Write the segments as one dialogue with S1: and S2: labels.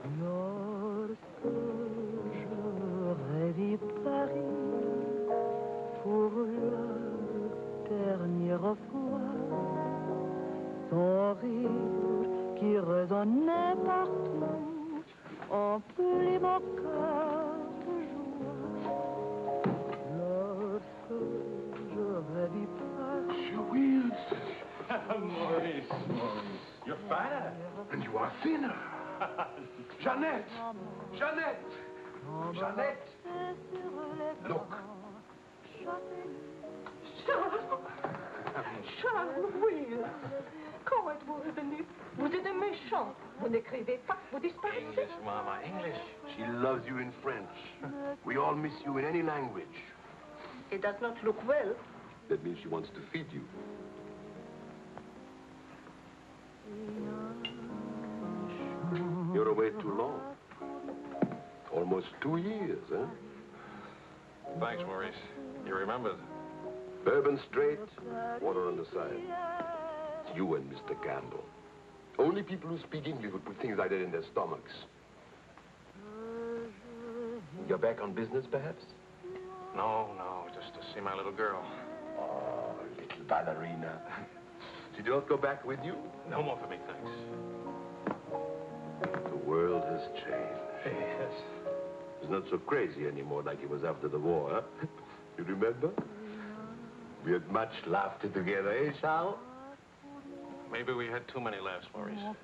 S1: Lorsque j'aurais vu Paris pour la dernière fois, son rire qui résonnait partout, emplit mon cœur de joie. Lorsque j'aurais vu Paris.
S2: Julius! Maurice, you're fatter. And you are thinner. Jeannette! Jeannette! Jeannette! Look.
S3: Charles, oui. Comment êtes-vous revenu? Vous êtes un méchant. Vous n'écrivez pas, vous disparaissez.
S4: English, Mama, English.
S2: She loves you in French. We all miss you in any language.
S3: It does not look well.
S2: That means she wants to feed you. You're away too long. Almost 2 years, huh?
S4: Thanks, Maurice. You remembered.
S2: Bourbon straight, water on the side. It's you and Mr. Campbell. Only people who speak English would put things like that in their stomachs. You're back on business, perhaps?
S4: No, just to see my little girl.
S2: Oh, little ballerina. Did you not go back with you?
S4: No more for me, thanks.
S2: The world has changed.
S4: Yes.
S2: It's not so crazy anymore like it was after the war, huh? You remember? We had much laughter together, eh, Charles?
S4: Maybe we had too many laughs, Maurice.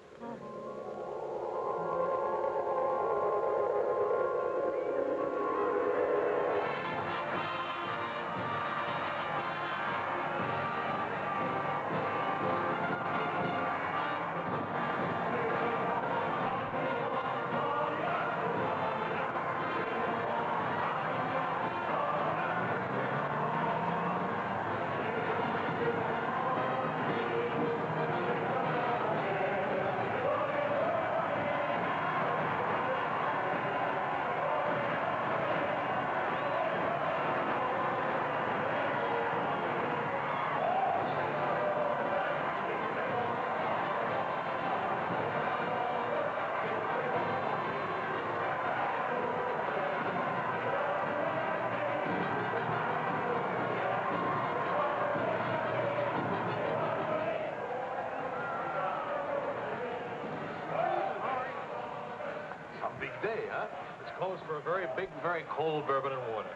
S4: For a very big, very cold bourbon and water.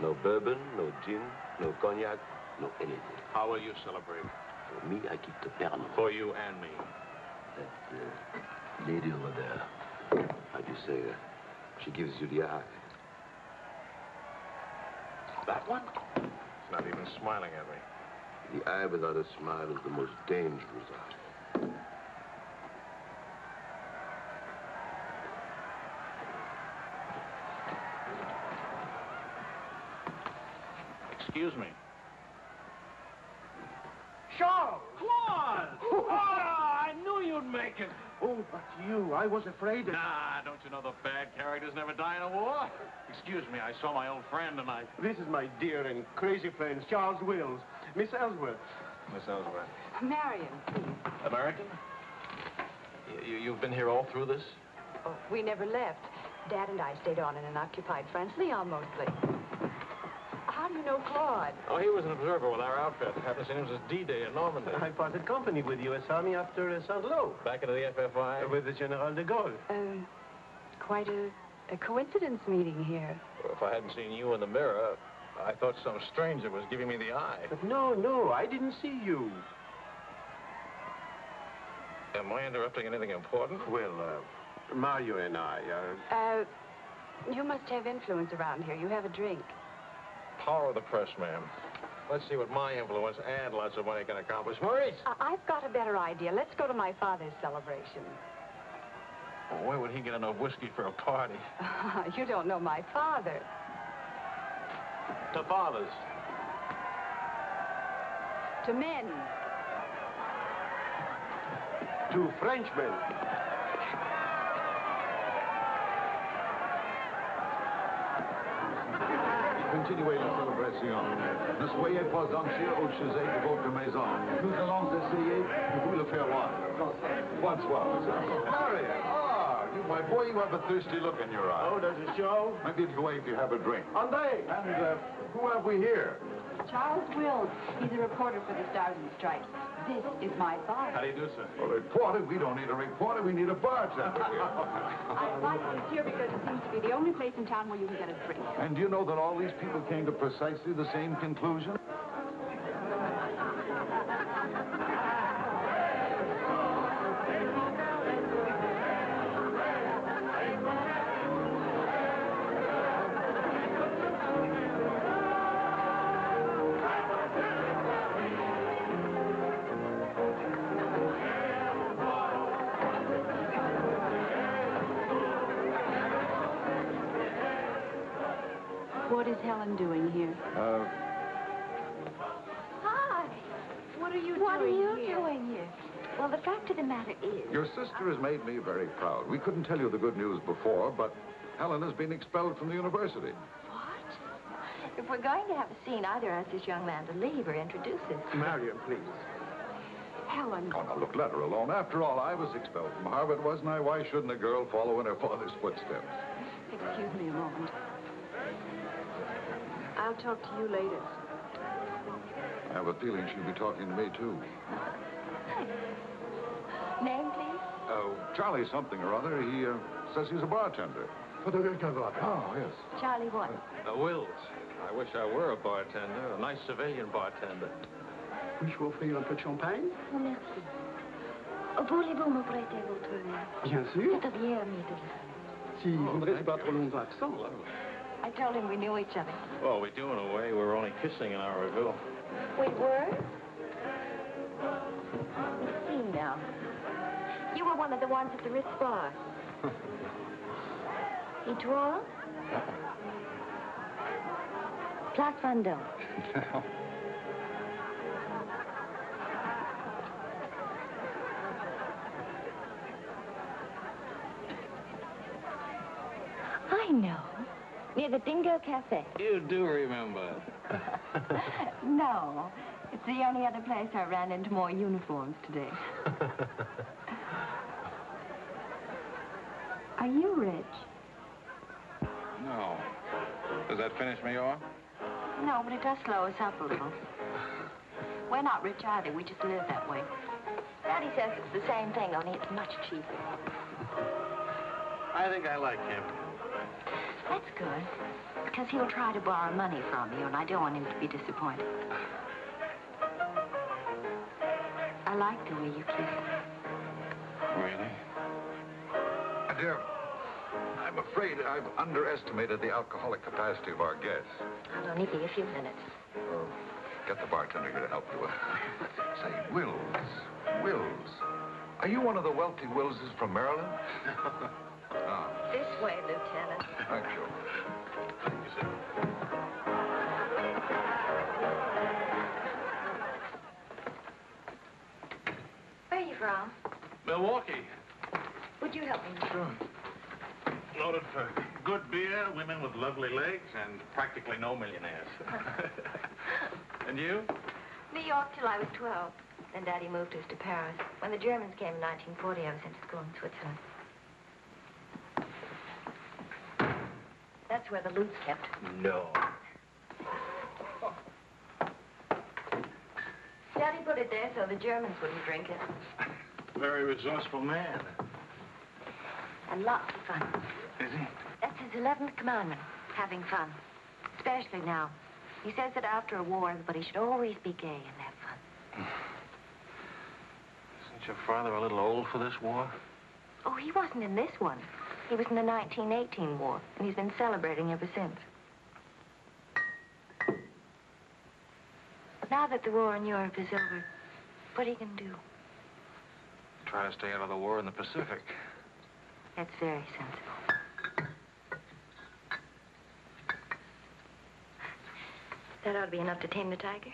S2: No bourbon, no gin, no cognac, no anything.
S4: How will you celebrate?
S2: For me, I keep the Pernod.
S4: For you and me.
S2: That lady over there, how do you say, she gives you the eye.
S4: That one? She's not even smiling at me.
S2: The eye without a smile is the most dangerous eye.
S4: Excuse me.
S5: Charles! Claude! Oh, I knew you'd make it. Oh, but you, I was afraid that...
S4: Nah, don't you know the bad characters never die in a war? Excuse me, I saw my old friend and I...
S5: This is my dear and crazy friend, Charles Wills. Miss Ellsworth.
S4: Miss Ellsworth.
S3: Marion, please.
S4: American? You've been here all through this?
S3: Oh, we never left. Dad and I stayed on in an occupied France, Leon mostly. How do you know Claude?
S4: Oh, he was an observer with our outfit. Happened to see him since D-Day in Normandy.
S5: I parted company with U.S. Army after Saint-Lô.
S4: Back into the FFI?
S5: With the General de Gaulle.
S3: Quite a coincidence meeting here.
S4: Well, if I hadn't seen you in the mirror, I thought some stranger was giving me the eye.
S5: No, I didn't see you.
S4: Am I interrupting anything important?
S5: Well, Mario and I
S3: you must have influence around here. You have a drink.
S4: Power of the press, ma'am. Let's see what my influence and lots of money can accomplish. Maurice!
S3: I've got a better idea. Let's go to my father's celebration.
S4: Well, where would he get enough whiskey for a party?
S3: You don't know my father.
S4: To fathers.
S3: To men.
S5: To Frenchmen.
S6: Continuez la célébration. Ne soyez pas anxieux au sujet de votre maison. Nous allons essayer de vous le faire voir. Bonsoir.
S2: Marion, you
S6: my boy, you have a thirsty look in your eye.
S5: Oh, does it show?
S6: Maybe it'll go away if you have a drink.
S5: Odette!
S6: And who have we here?
S3: Charles Wills. He's a reporter for the Stars and Stripes. This is my boss.
S4: How do you do, sir?
S6: A reporter? We don't need a reporter. We need a bartender here.
S3: I invite you here because it seems to be the only place in town where you can get a drink.
S6: And do you know that all these people came to precisely the same conclusion?
S3: What is Helen doing here? Hi. What are you doing here? Well, the fact of the matter is...
S6: Your sister has made me very proud. We couldn't tell you the good news before, but Helen has been expelled from the university.
S7: What? If we're going to have a scene, either ask this young man to leave or introduce us.
S5: Marion, please.
S3: Helen.
S6: Oh, now, look, let her alone. After all, I was expelled from Harvard, wasn't I? Why shouldn't a girl follow in her father's footsteps?
S3: Excuse me a moment. I'll talk to you later.
S6: I have a feeling she'll be talking to me, too.
S7: Name, please?
S6: Oh, Charlie something or other. He says he's a bartender. Oh, yes.
S7: Charlie what?
S4: Wills. I wish I were a bartender, a nice civilian bartender.
S5: Puis-je vous offrir un peu de champagne?
S7: Oh, merci. Voulez-vous me prêter votre verre?
S5: Bien sûr.
S7: C'est bien, Mr.
S5: Si vous ne restez pas trop longtemps absent.
S7: I told him we knew each other.
S4: Well, we do in a way. We were only kissing an hour ago.
S7: We were? Let's see now. You were one of the ones at the Ritz bar. Étoile? Place Vendôme. I know. Near the Dingo Cafe.
S4: You do remember.
S7: No. It's the only other place I ran into more uniforms today. Are you rich?
S4: No. Does that finish me off?
S7: No, but it does slow us up a little. We're not rich either. We just live that way. Daddy says it's the same thing, only it's much cheaper.
S4: I think I like him.
S7: That's good, because he'll try to borrow money from you, and I don't want him to be disappointed. I like the way you kiss.
S4: Really?
S6: Dear, I'm afraid I've underestimated the alcoholic capacity of our guests.
S7: I'll only be a few minutes.
S6: Get the bartender here to help you. Say, Wills. Are you one of the wealthy Willses from Maryland?
S7: This way, Lieutenant.
S6: Thank you.
S4: Thank you, sir.
S7: Where are you from?
S4: Milwaukee.
S7: Would you help me?
S4: Sure. Noted for good beer, women with lovely legs, and practically no millionaires. And you?
S7: New York till I was 12. Then Daddy moved us to Paris. When the Germans came in 1940, I was sent to school in Switzerland. That's where the loot's kept.
S4: No.
S7: Daddy put it there so the Germans wouldn't drink it.
S4: Very resourceful man.
S7: And lots of fun.
S4: Is he?
S7: That's his 11th commandment, having fun. Especially now. He says that after a war, everybody should always be gay and have fun.
S4: Isn't your father a little old for this war?
S7: Oh, he wasn't in this one. He was in the 1918 war, and he's been celebrating ever since. Now that the war in Europe is over, what are you going to do?
S4: Try to stay out of the war in the Pacific.
S7: That's very sensible. That ought to be enough to tame the tiger.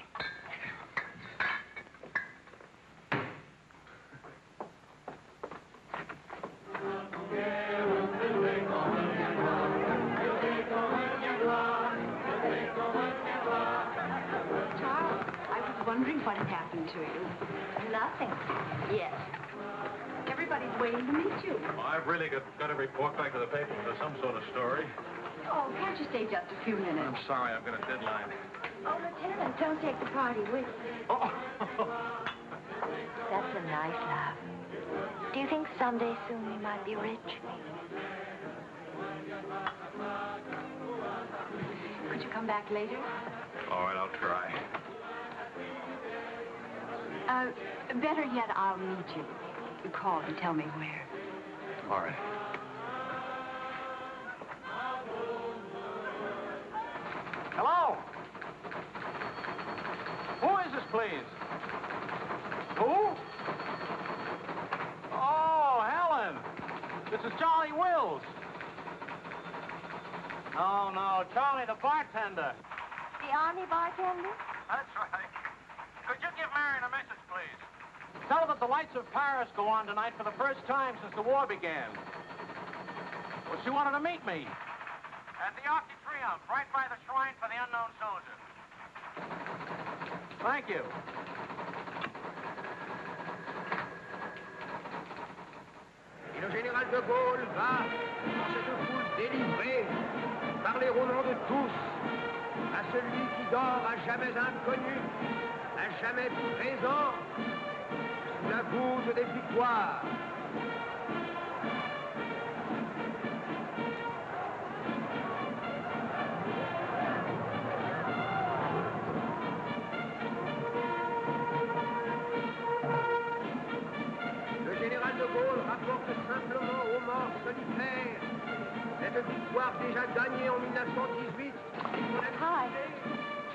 S3: Wondering what had happened to you.
S7: Nothing. Yes.
S3: Everybody's waiting to meet you.
S4: Well, I've really got to report back to the paper for some sort of story.
S3: Oh, can't you stay just a few minutes?
S4: I'm sorry, I've got a deadline.
S7: Oh, Lieutenant, don't take the party with you.
S4: Oh.
S7: That's a nice laugh. Do you think someday soon we might be rich?
S3: Could you come back later?
S4: All right, I'll try.
S3: Better yet, I'll meet you. You call and tell me where.
S4: All right.
S5: Hello? Who is this, please? Who? Oh, Helen. This is Charlie Wills. No, Charlie, the bartender.
S7: The Army bartender?
S5: That's right. Could you give Marion a message, please? Tell her that the lights of Paris go on tonight for the first time since the war began. Well, she wanted to meet me. At the Arc de Triomphe, right by the shrine for the unknown soldier. Thank you.
S8: Et le général de Gaulle va, dans cette foule délivrée, parler au nom de tous, à celui qui dort à jamais inconnu, à jamais présent, sous la voûte des victoires. Le général de Gaulle rapporte simplement aux morts solitaires cette victoire déjà gagnée en 1918.
S7: Hi.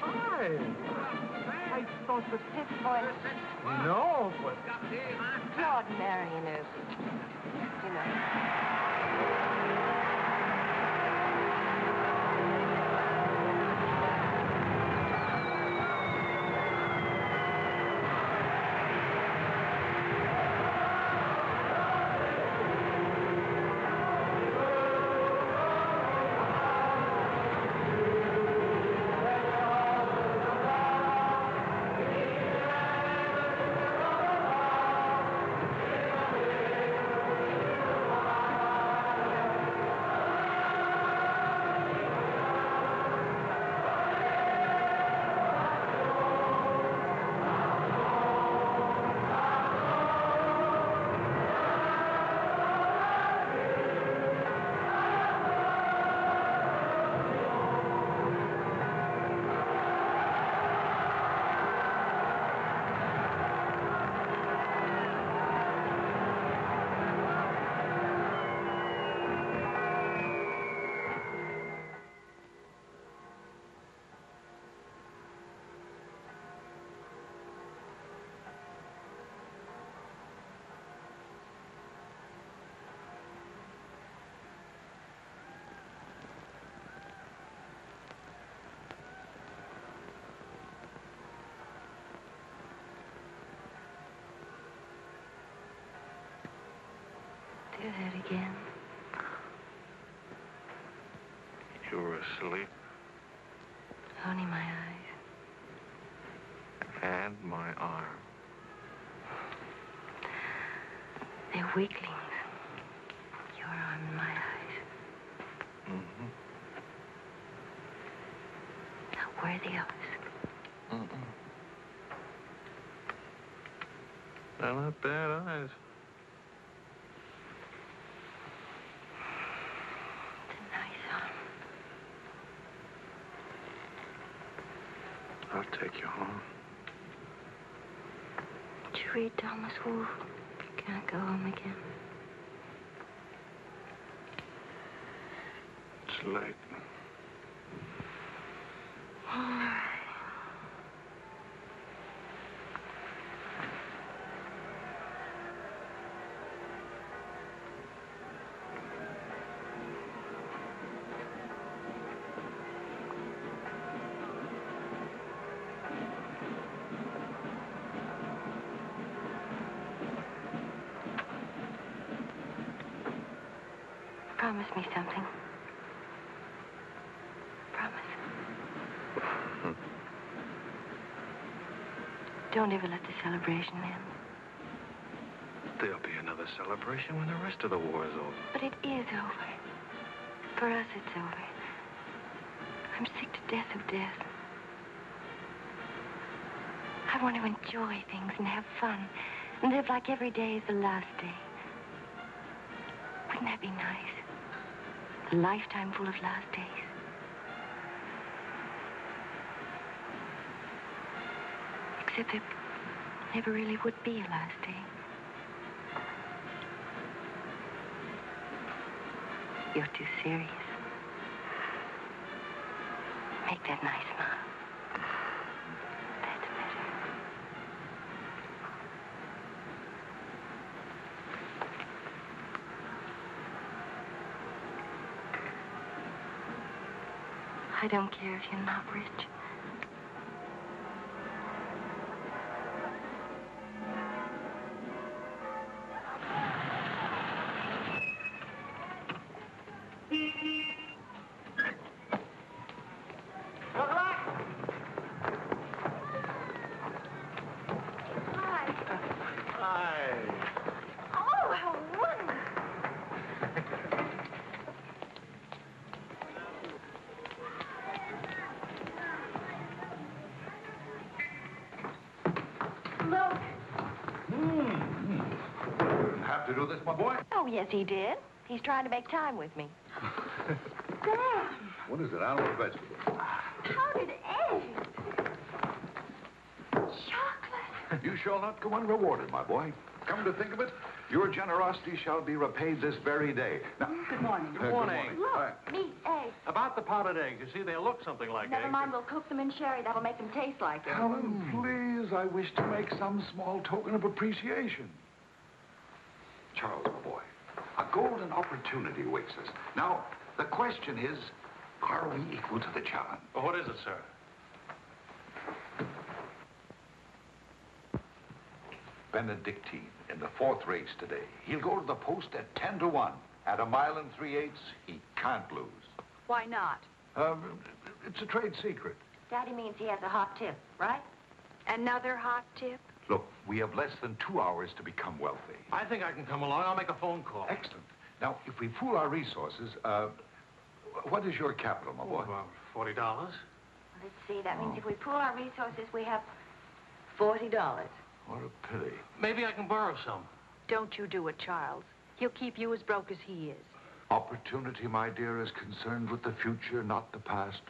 S5: Hi.
S7: I spoke with Pitt's voice.
S5: No, but...
S7: Extraordinary and you know. Do that again.
S4: You were asleep.
S7: Only my eyes.
S4: And my arm.
S7: They're weaklings. Your arm and my eyes.
S4: Mm-hmm.
S7: Now, where are the others?
S4: Mm-mm. They're not bad eyes. I'll take you home.
S7: Did you read Thomas Wolfe? You can't go home again.
S4: It's late.
S7: All right. Promise me something. Promise. Don't ever let the celebration end.
S4: There'll be another celebration when the rest of the war is over.
S7: But it is over. For us, it's over. I'm sick to death of death. I want to enjoy things and have fun and live like every day is the last day. Wouldn't that be nice? A lifetime full of last days. Except there never really would be a last day. You're too serious. Make that nice smile. That's better. I don't care if you're not rich.
S6: To do this, my boy?
S7: Oh, yes, he did. He's trying to make time with me. Dad!
S6: What is it, animal or vegetable?
S7: Powdered eggs. Chocolate.
S6: You shall not go unrewarded, my boy. Come to think of it, your generosity shall be repaid this very day. Now,
S5: Good morning.
S4: Good morning.
S7: Look, meat, eggs.
S5: About the powdered eggs, you see, they look something like
S7: Never
S5: eggs.
S7: mind, we'll cook them in sherry. That'll make them taste like it.
S6: Helen, please, I wish to make some small token of appreciation. Charles, my boy, a golden opportunity awaits us. Now, the question is, are we equal to the challenge?
S5: Well, what is it, sir?
S6: Benedictine in the 4th race today. He'll go to the post at 10 to 1. At 1 3/8, he can't lose.
S3: Why not?
S6: It's a trade secret.
S7: Daddy means he has a hot tip, right?
S3: Another hot tip?
S6: Look, we have less than 2 hours to become wealthy.
S5: I think I can come along. I'll make a phone call.
S6: Excellent. Now, if we pool our resources, what is your capital, my boy?
S5: About $40.
S7: Let's see. That means if we pool our resources, we have $40.
S6: What a pity.
S5: Maybe I can borrow some.
S3: Don't you do it, Charles. He'll keep you as broke as he is.
S6: Opportunity, my dear, is concerned with the future, not the past.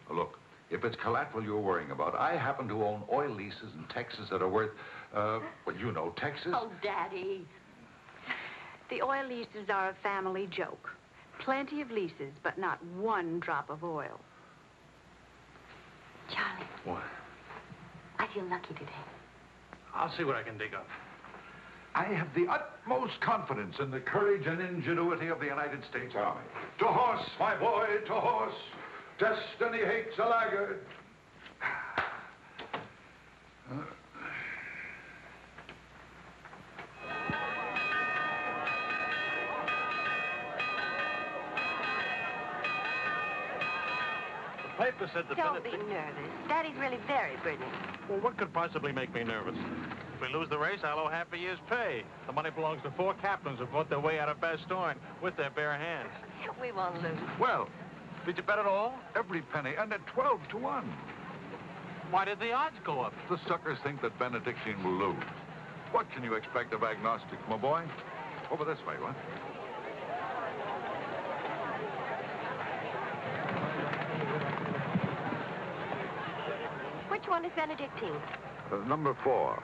S6: Look, if it's collateral you're worrying about, I happen to own oil leases in Texas that are worth, well, you know, Texas.
S7: Oh, Daddy.
S3: The oil leases are a family joke. Plenty of leases, but not one drop of oil.
S7: Charlie,
S5: What?
S7: I feel lucky today.
S5: I'll see what I can dig up.
S6: I have the utmost confidence in the courage and ingenuity of the United States Army. To horse, my boy, to horse. Destiny hates a laggard.
S5: The paper said that...
S7: Don't be nervous. Daddy's really very brilliant.
S5: Well, what could possibly make me nervous? If we lose the race, I'll owe half a year's pay. The money belongs to 4 captains who fought their way out of Bastogne with their bare hands.
S7: We won't lose.
S6: Well,
S5: Did you bet it all?
S6: every penny, and at 12 to 1.
S5: Why did the odds go up?
S6: The suckers think that Benedictine will lose. What can you expect of agnostics, my boy? Over this way, what?
S7: Which one is Benedictine?
S6: Number 4.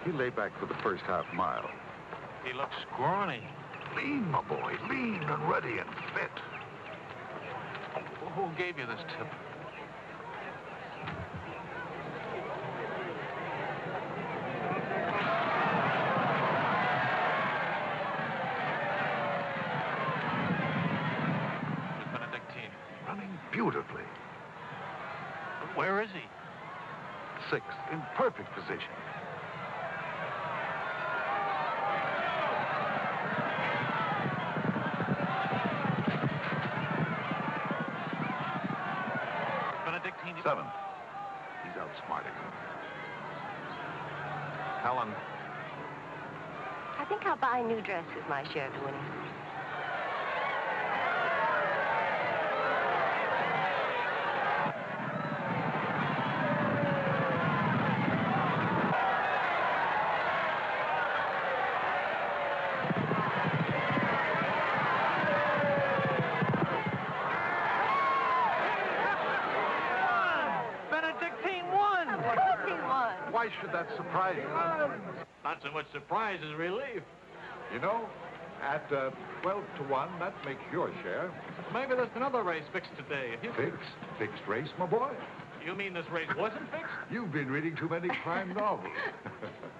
S6: He lay back for the first half mile.
S5: He looks scrawny.
S6: Lean, my boy, lean and ready and fit.
S5: Who gave you this tip? Miss Benedictine.
S6: Running beautifully.
S5: Where is he?
S6: 6, in perfect position.
S5: Benedictine.
S6: 7. He's outsmarting him.
S5: Helen,
S7: I think I'll buy a new dress with my share of the winnings.
S6: Why should that surprise you?
S5: Not so much surprise as relief.
S6: You know, at 12 to 1, that makes your share.
S5: Maybe there's another race fixed today.
S6: Fixed race, my boy.
S5: You mean this race wasn't fixed?
S6: You've been reading too many crime novels.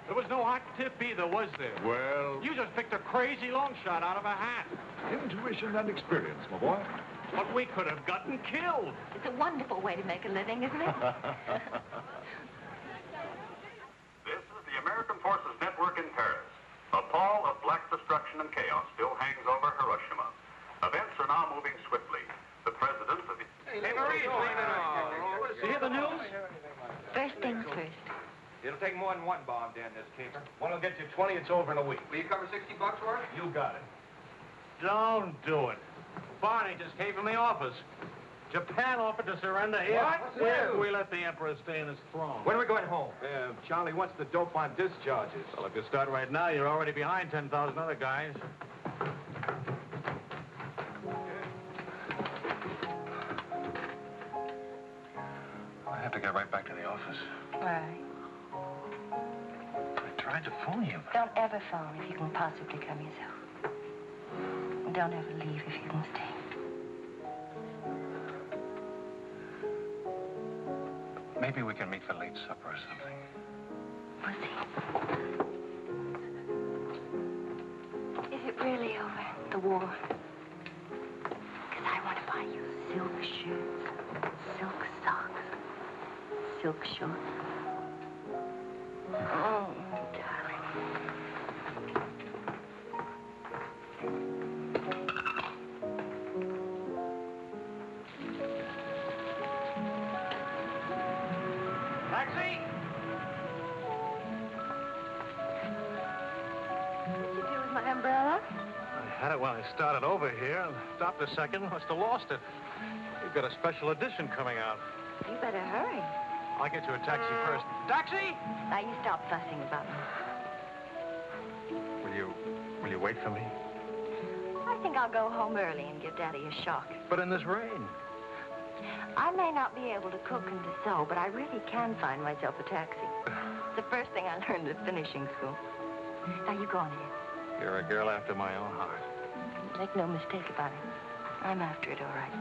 S5: There was no hot tip either, was there?
S6: Well...
S5: You just picked a crazy long shot out of a hat.
S6: Intuition and experience, my boy.
S5: But we could have gotten killed.
S7: It's a wonderful way to make a living, isn't it?
S9: This is the American Forces Network in Paris. A pall of black destruction and chaos still hangs over Hiroshima. Events are now moving swiftly. The president of the...
S5: Hey, Marie, you hear the news?
S7: First things first.
S8: It'll take more than one bomb down this caper.
S5: One will get you 20, it's over in a week.
S8: Will you cover $60 for it?
S5: You got it. Don't do it. Barney just came from the office. Japan offered to surrender here.
S8: What?
S5: If we let the Emperor stay in his throne.
S8: When are we going home? Charlie wants the dope on discharges.
S5: Well, if you start right now, you're already behind 10,000 other guys.
S4: I have to get right back to the office.
S7: Why?
S4: I tried to phone you.
S7: Don't ever phone if you can possibly come yourself. And don't ever leave if you can stay.
S4: Maybe we can meet for late supper or something.
S7: Pussy. Is it really over, the war? Because I want to buy you silk shirts, silk socks, silk shorts. Oh, darling.
S5: Taxi!
S7: What'd you do with my umbrella?
S5: I had it when I started over here. Stopped a second, must have lost it. We've got a special edition coming out.
S7: You better hurry.
S5: I'll get you a taxi first. Taxi!
S7: Now, you stop fussing about me.
S5: Will you wait for me?
S7: I think I'll go home early and give Daddy a shock.
S5: But in this rain.
S7: I may not be able to cook and to sew, but I really can find myself a taxi. It's the first thing I learned at finishing school. Now, you go on ahead.
S5: You're a girl after my own heart.
S7: Make no mistake about it. I'm after it, all right.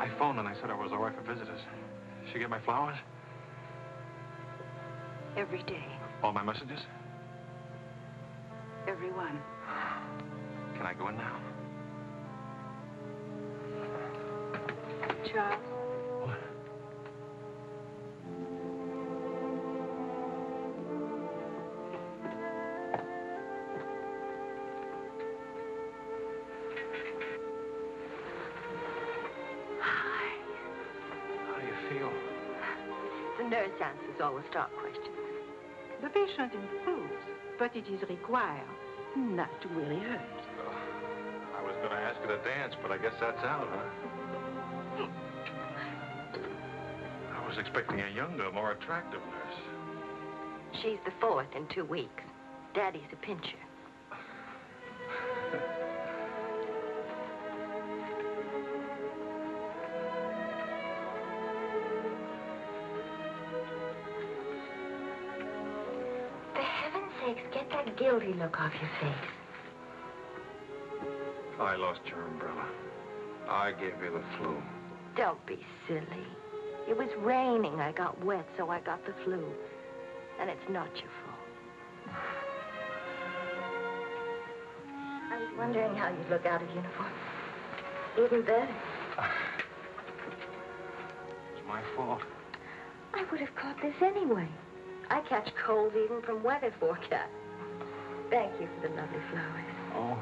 S4: I phoned and I said I was all right for visitors. She get my flowers?
S3: Every day.
S4: All my messages?
S3: Every one.
S4: Can I go in now?
S3: Charles?
S4: What? How do you feel?
S7: The nurse answers all the stock questions.
S3: The patient improves, but it is required not to really hurt.
S4: I was going to ask her to dance, but I guess that's out, huh? I was expecting a younger, more attractive nurse.
S7: She's the fourth in 2 weeks. Daddy's a pincher. For heaven's sakes, get that guilty look off your face?
S6: I lost your umbrella. I gave you the flu.
S7: Don't be silly. It was raining. I got wet, so I got the flu. And it's not your fault. I was wondering how you'd look out of uniform. Even better.
S6: It's my fault.
S7: I would have caught this anyway. I catch colds even from weather forecasts. Thank you for the lovely flowers.
S6: Oh.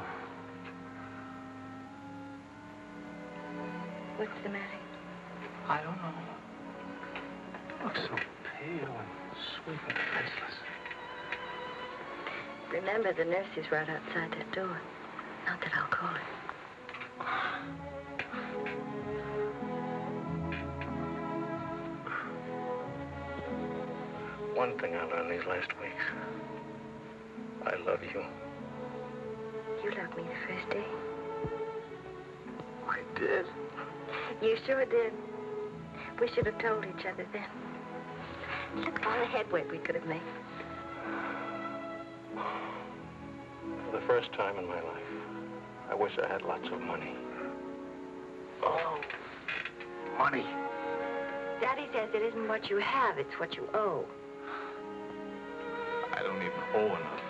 S7: What's the matter?
S6: I don't know. You look so pale and sweet and faceless.
S7: Remember, the nurse is right outside that door. Not that I'll call her.
S6: One thing I learned these last weeks. I love you.
S7: You loved me the first day.
S6: I did.
S7: You sure did. We should have told each other then. Look at all the headway we could have made.
S6: For the first time in my life, I wish I had lots of money. Oh, money.
S7: Daddy says it isn't what you have, it's what you owe.
S4: I don't even owe enough.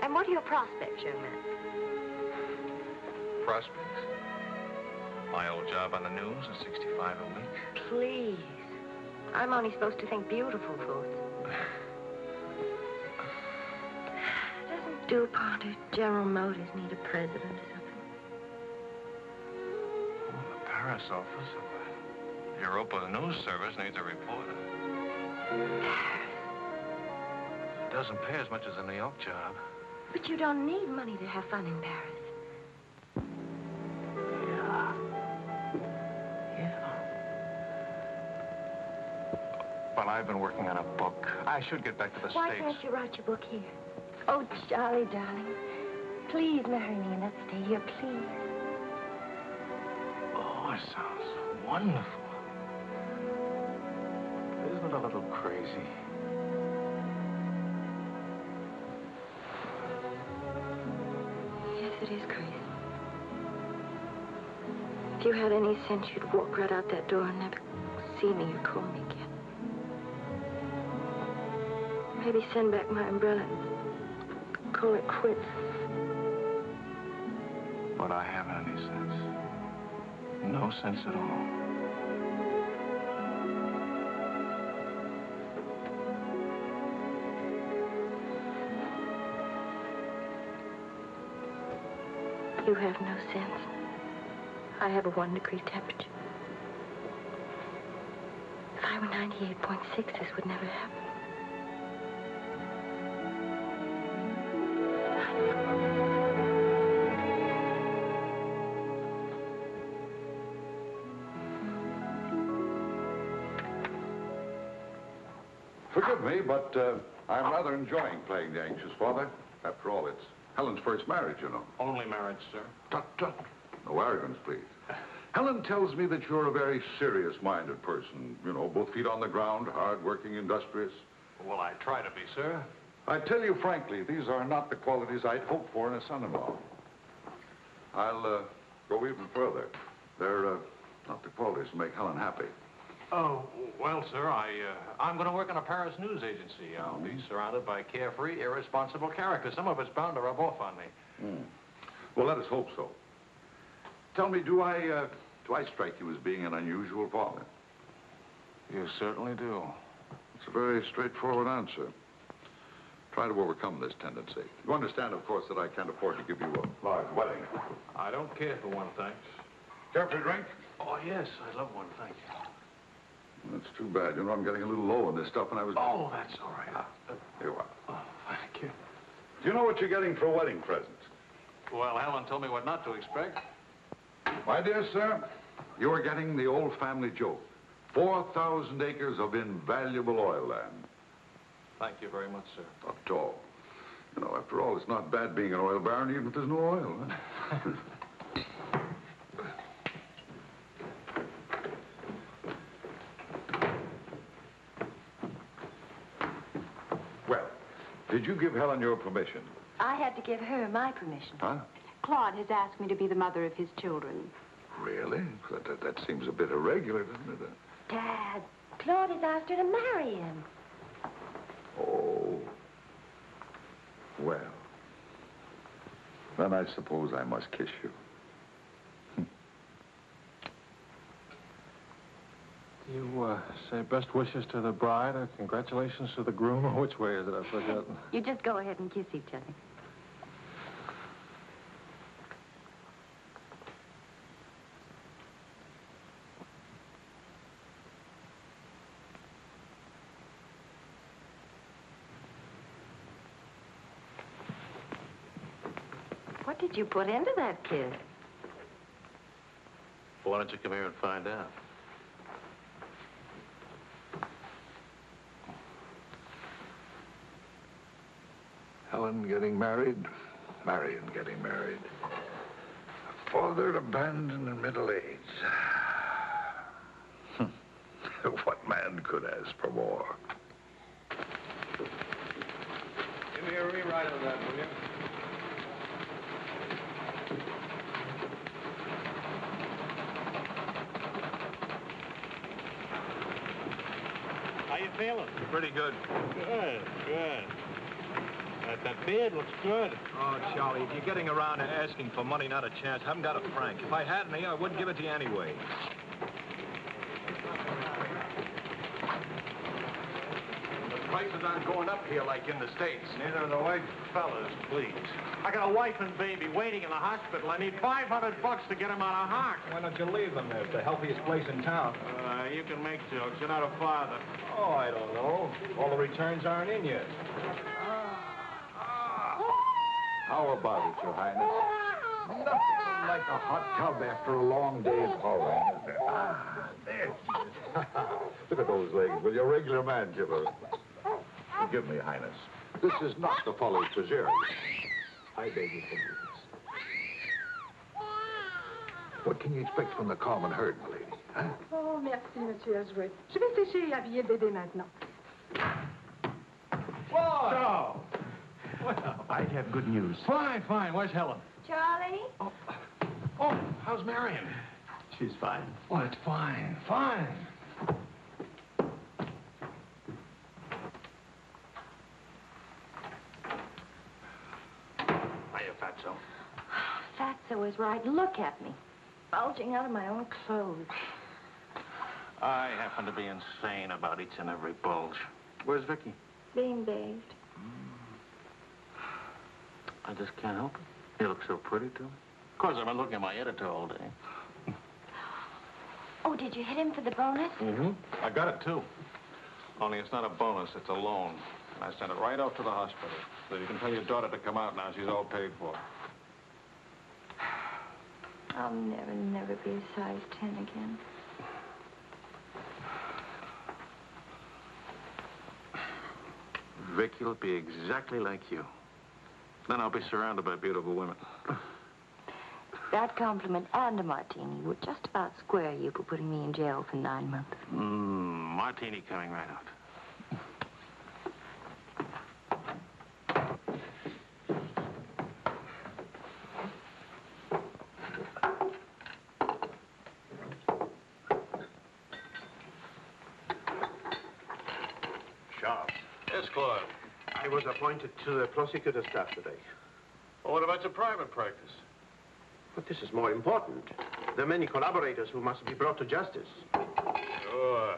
S7: And what are your prospects, young man?
S4: Prospects? My old job on the news at 65 a week.
S7: Please. I'm only supposed to think beautiful thoughts. Doesn't DuPont or General Motors need a president or something?
S4: Oh, the Paris office of the Europa News Service needs a reporter. It doesn't pay as much as a New York job.
S7: But you don't need money to have fun in Paris.
S4: Well, I've been working on a book. I should get back to the
S7: Why
S4: States.
S7: can't you write your book here? Oh, Charlie, darling. Please marry me and let's stay here, please.
S4: Oh, it sounds wonderful. Isn't it a little crazy?
S7: Yes, it is crazy. If you had any sense, you'd walk right out that door and never see me or call me again. Maybe send back my umbrella and call it quits.
S4: But I haven't any sense. No sense at all.
S7: You have no sense. I have a 1-degree temperature. If I were 98.6, this would never happen.
S6: Forgive me, but I'm rather enjoying playing the anxious father. After all, it's Helen's first marriage, you know.
S4: Only marriage, sir.
S6: Tut, tut. No arrogance, please. Helen tells me that you're a very serious-minded person. You know, both feet on the ground, hard-working, industrious.
S4: Well, I try to be, sir.
S6: I tell you frankly, these are not the qualities I'd hope for in a son-in-law. I'll go even further. They're not the qualities to make Helen happy.
S4: Oh, well, sir, I'm going to work in a Paris news agency. I'll be surrounded by carefree, irresponsible characters. Some of it's bound to rub off on me.
S6: Well, let us hope so. Tell me, do I strike you as being an unusual father?
S4: You certainly do.
S6: It's a very straightforward answer. Try to overcome this tendency. You understand, of course, that I can't afford to give you a large wedding.
S4: I don't care for one, thanks.
S6: Care for a drink?
S4: Oh, yes, I'd love one, thank you.
S6: That's too bad. You know, I'm getting a little low on this stuff, and I was...
S4: Oh, that's all right.
S6: Here you are.
S4: Oh, thank you.
S6: Do you know what you're getting for a wedding present?
S4: Well, Helen told me what not to expect.
S6: My dear sir, you are getting the old family joke. 4,000 acres of invaluable oil land.
S4: Thank you very much, sir.
S6: Not at all. You know, after all, it's not bad being an oil baron, even if there's no oil. Huh? Well, Did you give Helen your permission?
S7: I had to give her my permission.
S6: Huh?
S3: Claude has asked me to be the mother of his children.
S6: Really? That seems a bit irregular, doesn't it?
S7: Dad, Claude has asked her to marry him.
S6: Oh. Well. Then I suppose I must kiss you.
S4: You say best wishes to the bride or congratulations to the groom, or which way is it? I've forgotten.
S7: You just go ahead and kiss each other. What did you put into that kiss?
S4: Well, why don't you come here and find out?
S6: Helen getting married, Marion getting married. A father abandoned in middle age. What man could ask for more?
S4: Give me a rewrite of that, will you? How you feeling? Pretty good. Good, good. That beard looks good.
S5: Oh, Charlie, if you're getting around to asking for money, not a chance. Haven't got a franc. If I had any, I wouldn't give it to you anyway.
S4: The prices aren't going up here like in the States. Neither are the white fellas, please. I got a wife and baby waiting in the hospital. I need $500 to get them out of hock.
S5: Why don't you leave them there? It's the healthiest place in town.
S4: You can make jokes. You're not a father.
S5: Oh, I don't know. All the returns aren't in yet.
S6: How about it, Your Highness? Nothing like a hot tub after a long day of hauling, is there? There. Look at those legs. Will you, a regular man, Gibber? Forgive me, Highness. This is not the folly Fitzgerald. I beg your forgiveness. What can you expect from the common herd, my lady? Huh?
S10: Oh, merci, Monsieur Asouet. Je vais sécher et habiller le bébé maintenant.
S5: Whoa! Well, I have good news.
S4: Fine, fine. Where's Helen?
S7: Charlie?
S4: Oh, how's Marion?
S5: She's fine.
S4: Oh, it's fine, fine. Hiya, Fatso.
S7: Fatso is right. Look at me. Bulging out of my own clothes.
S4: I happen to be insane about each and every bulge. Where's Vicky?
S7: Being bathed.
S4: I just can't help it. You look so pretty, too. Of course, I've been looking at my editor all day.
S7: Oh, did you hit him for the bonus?
S4: Mm-hmm. I got it, too. Only it's not a bonus, it's a loan. And I sent it right out to the hospital. So you can tell your daughter to come out now. She's all paid for.
S7: I'll never be a size 10 again.
S4: Vicky will be exactly like you. Then I'll be surrounded by beautiful women.
S7: That compliment and a martini would just about square you for putting me in jail for 9 months.
S4: Martini coming right out.
S5: Sharp.
S4: Yes, Claude.
S5: I was appointed to the prosecutor's staff today.
S4: Well, what about your private practice?
S5: But this is more important. There are many collaborators who must be brought to justice.
S4: Sure.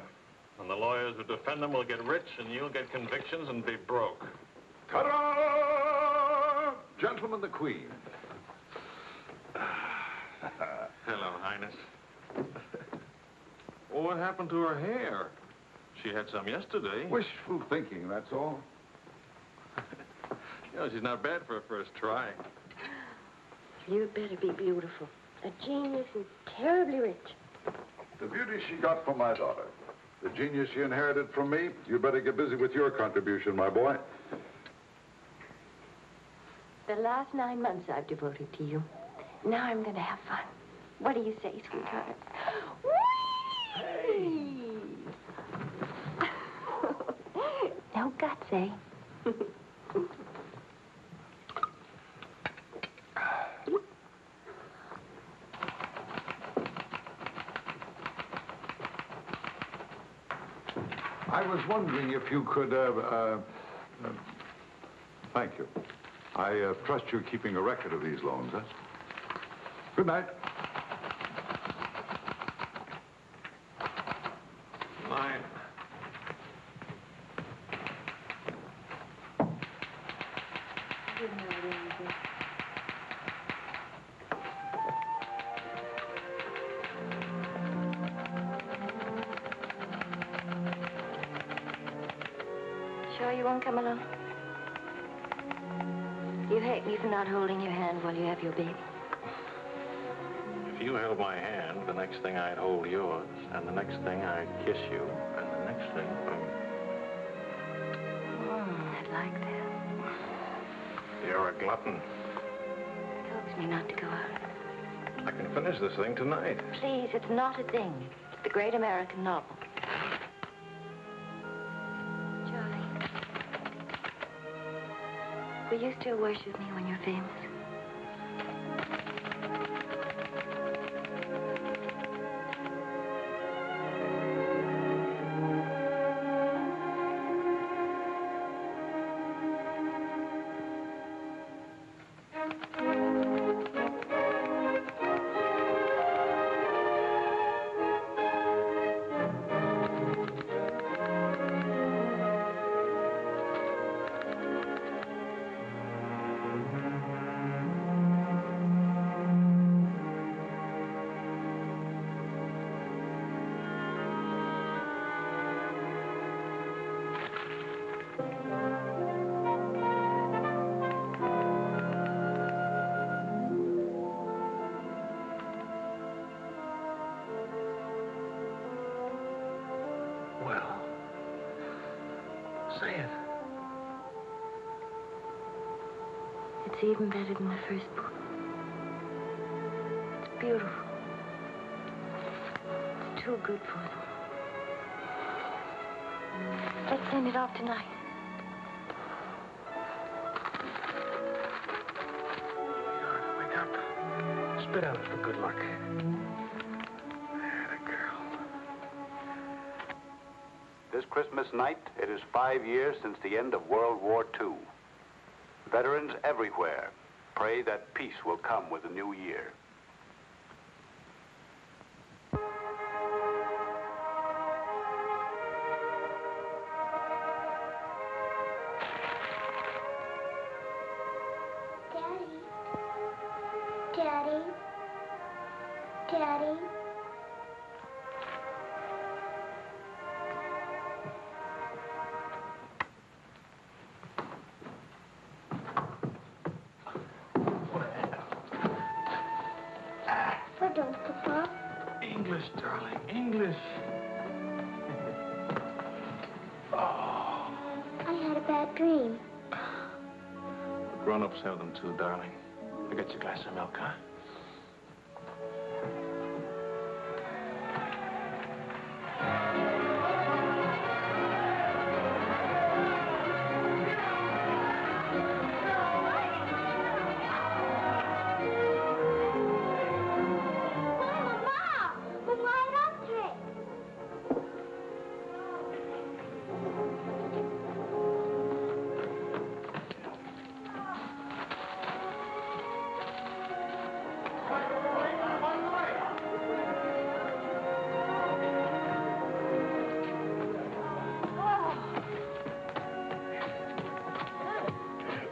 S4: And the lawyers who defend them will get rich, and you'll get convictions and be broke.
S6: Ta-da! Gentlemen, the Queen.
S4: Hello, Highness. Well, what happened to her hair? She had some yesterday.
S6: Wishful thinking, that's all.
S4: You know, she's not bad for a first try.
S7: You'd better be beautiful. A genius and terribly rich.
S6: The beauty she got from my daughter. The genius she inherited from me. You better get busy with your contribution, my boy.
S7: The last 9 months I've devoted to you. Now I'm going to have fun. What do you say, sweetheart? Whee! No guts, eh?
S6: I was wondering if you could, thank you. I trust you're keeping a record of these loans, huh? Good night.
S4: Line.
S7: Sure you won't come along? You hate me for not holding your hand while you have your baby.
S5: If you held my hand, the next thing I'd hold yours, and the next thing I'd kiss you, and the next thing,
S7: I'd like that.
S5: You're a glutton.
S7: Coax me not to go out.
S5: I can finish this thing tonight.
S7: Please, it's not a thing. It's the great American novel. Charlie, will you still worship me when you're famous?
S5: Say it.
S7: It's even better than the first book. It's beautiful. It's too good for them. Let's send it off tonight.
S5: Wake up. Spit out for good luck. That girl.
S9: This Christmas night, it is 5 years since the end of World War II. Veterans everywhere pray that peace will come with the new year.
S11: Daddy. Daddy. Pardon, Papa.
S5: English, darling, English. Oh.
S11: I had a bad dream.
S5: Grown-ups have them too, darling. I got you a glass of milk, huh?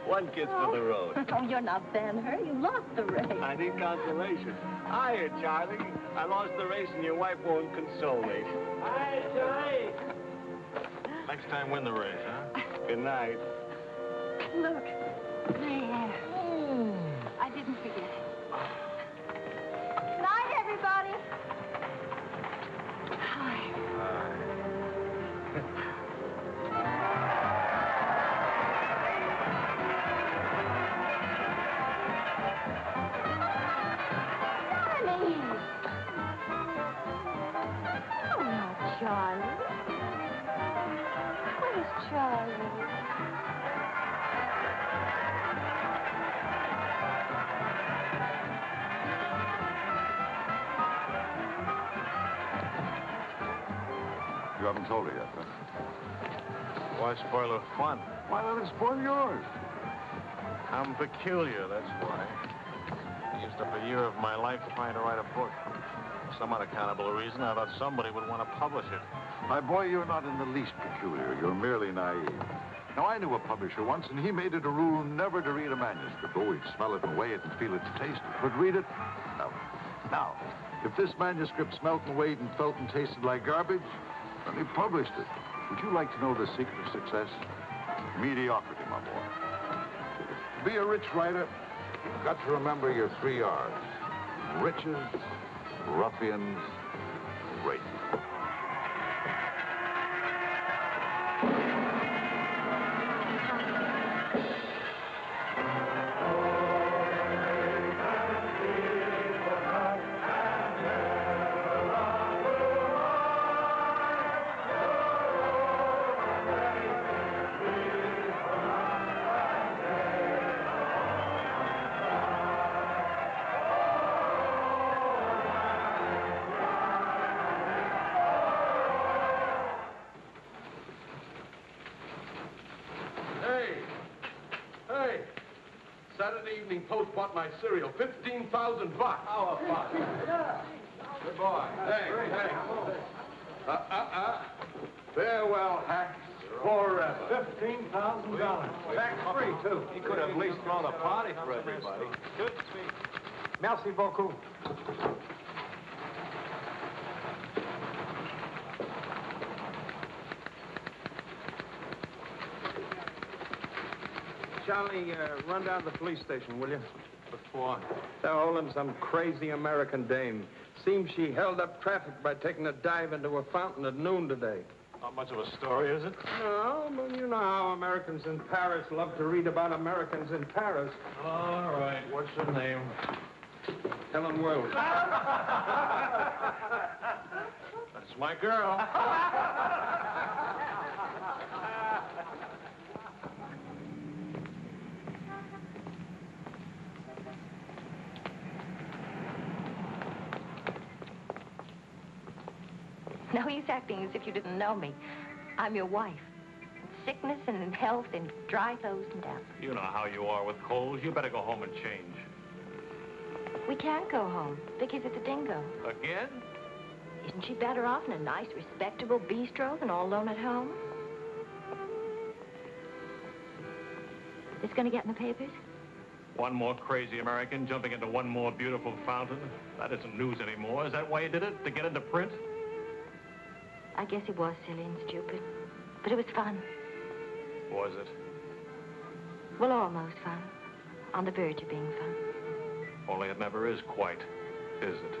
S12: One kiss for the road.
S13: Oh, you're not Ben-Hur. You lost the race.
S12: I need consolation. Hiya, Charlie. I lost the race and your wife won't console me.
S5: Hi, Charlie. Next time, win the race, huh?
S12: Good night.
S13: Look. There. I didn't forget. Good night, everybody. Hi.
S7: Charlie. Where's Charlie?
S6: You haven't sold her yet, huh?
S4: Why spoil her fun?
S6: Why let it spoil yours?
S4: I'm peculiar, that's why. I used up a year of my life trying to write a book. For some unaccountable reason, I thought somebody would want to publish it.
S6: My boy, you're not in the least peculiar. You're merely naive. Now, I knew a publisher once, and he made it a rule never to read a manuscript. Oh, he'd smell it and weigh it and feel its taste. But read it? No. Now, if this manuscript smelt and weighed and felt and tasted like garbage, then he published it. Would you like to know the secret of success? Mediocrity, my boy. To be a rich writer, you've got to remember your 3 R's. Riches, ruffians, rape.
S2: Saturday Evening Post bought my cereal. $15,000. How about it? Good boy. Hey. Farewell, hacks. Forever.
S5: $15,000. Tax-free, too.
S4: He could have at least thrown a party for everybody.
S5: Good speech. Merci beaucoup. Charlie, run down to the police station, will you?
S4: Before.
S5: They're holding some crazy American dame. Seems she held up traffic by taking a dive into a fountain at noon today.
S4: Not much of a story, is it?
S5: No, but you know how Americans in Paris love to read about Americans in Paris.
S4: All right. What's your name?
S5: Helen Wells.
S4: That's my girl.
S7: No use acting as if you didn't know me. I'm your wife. In sickness and in health, in dry clothes and damp.
S4: You know how you are with colds. You better go home and change.
S7: We can't go home. Vicky's at the Dingo.
S4: Again?
S7: Isn't she better off in a nice, respectable bistro than all alone at home? This gonna get in the papers?
S4: One more crazy American jumping into one more beautiful fountain. That isn't news anymore. Is that why you did it? To get into print?
S7: I guess it was silly and stupid, but it was fun.
S4: Was it?
S7: Well, almost fun. On the verge of being fun.
S4: Only it never is quite, is it?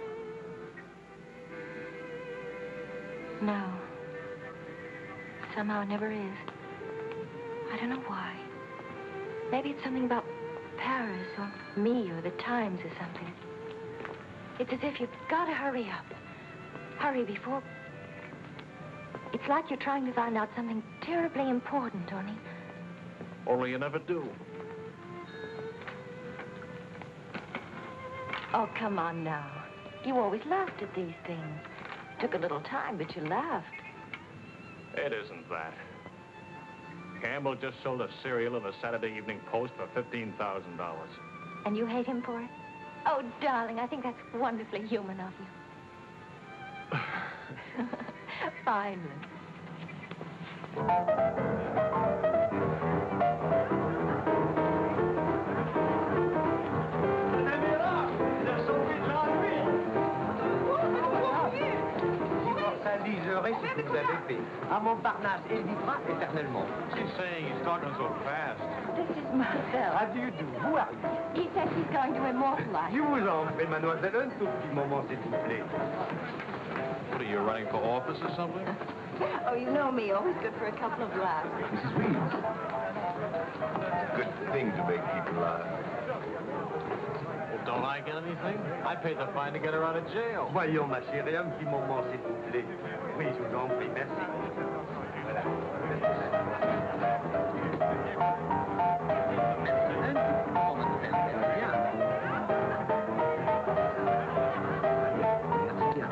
S7: No. Somehow it never is. I don't know why. Maybe it's something about Paris or me or the Times or something. It's as if you've got to hurry up. Hurry before... It's like you're trying to find out something terribly important, Tony.
S4: Only you never do.
S7: Oh, come on now. You always laughed at these things. Took a little time, but you laughed.
S4: It isn't that. Campbell just sold a cereal in the Saturday Evening Post for $15,000.
S7: And you hate him for it? Oh, darling, I think that's wonderfully human of you. Finally.
S8: Immortaliserai ce que vous avez fait. À Montparnasse, il vivra éternellement.
S4: She's saying he's talking so fast.
S7: This is Marcel.
S8: How do you do? Who are you?
S7: He says he's going to immortalize.
S8: Je vous en prie, mademoiselle, un tout petit moment, s'il vous plaît.
S4: What are you, running for office or something?
S7: Oh, you know me, always good for a couple of laughs.
S2: Mrs. Reed. Good thing to make people laugh.
S4: Well, don't I get anything? I paid the fine to get her out of jail.
S8: Voyons, ma chérie, un petit moment, s'il vous plaît. Oui, je vous en prie, merci. Voilà. Un tout petit moment, mademoiselle. Bien. Merci bien.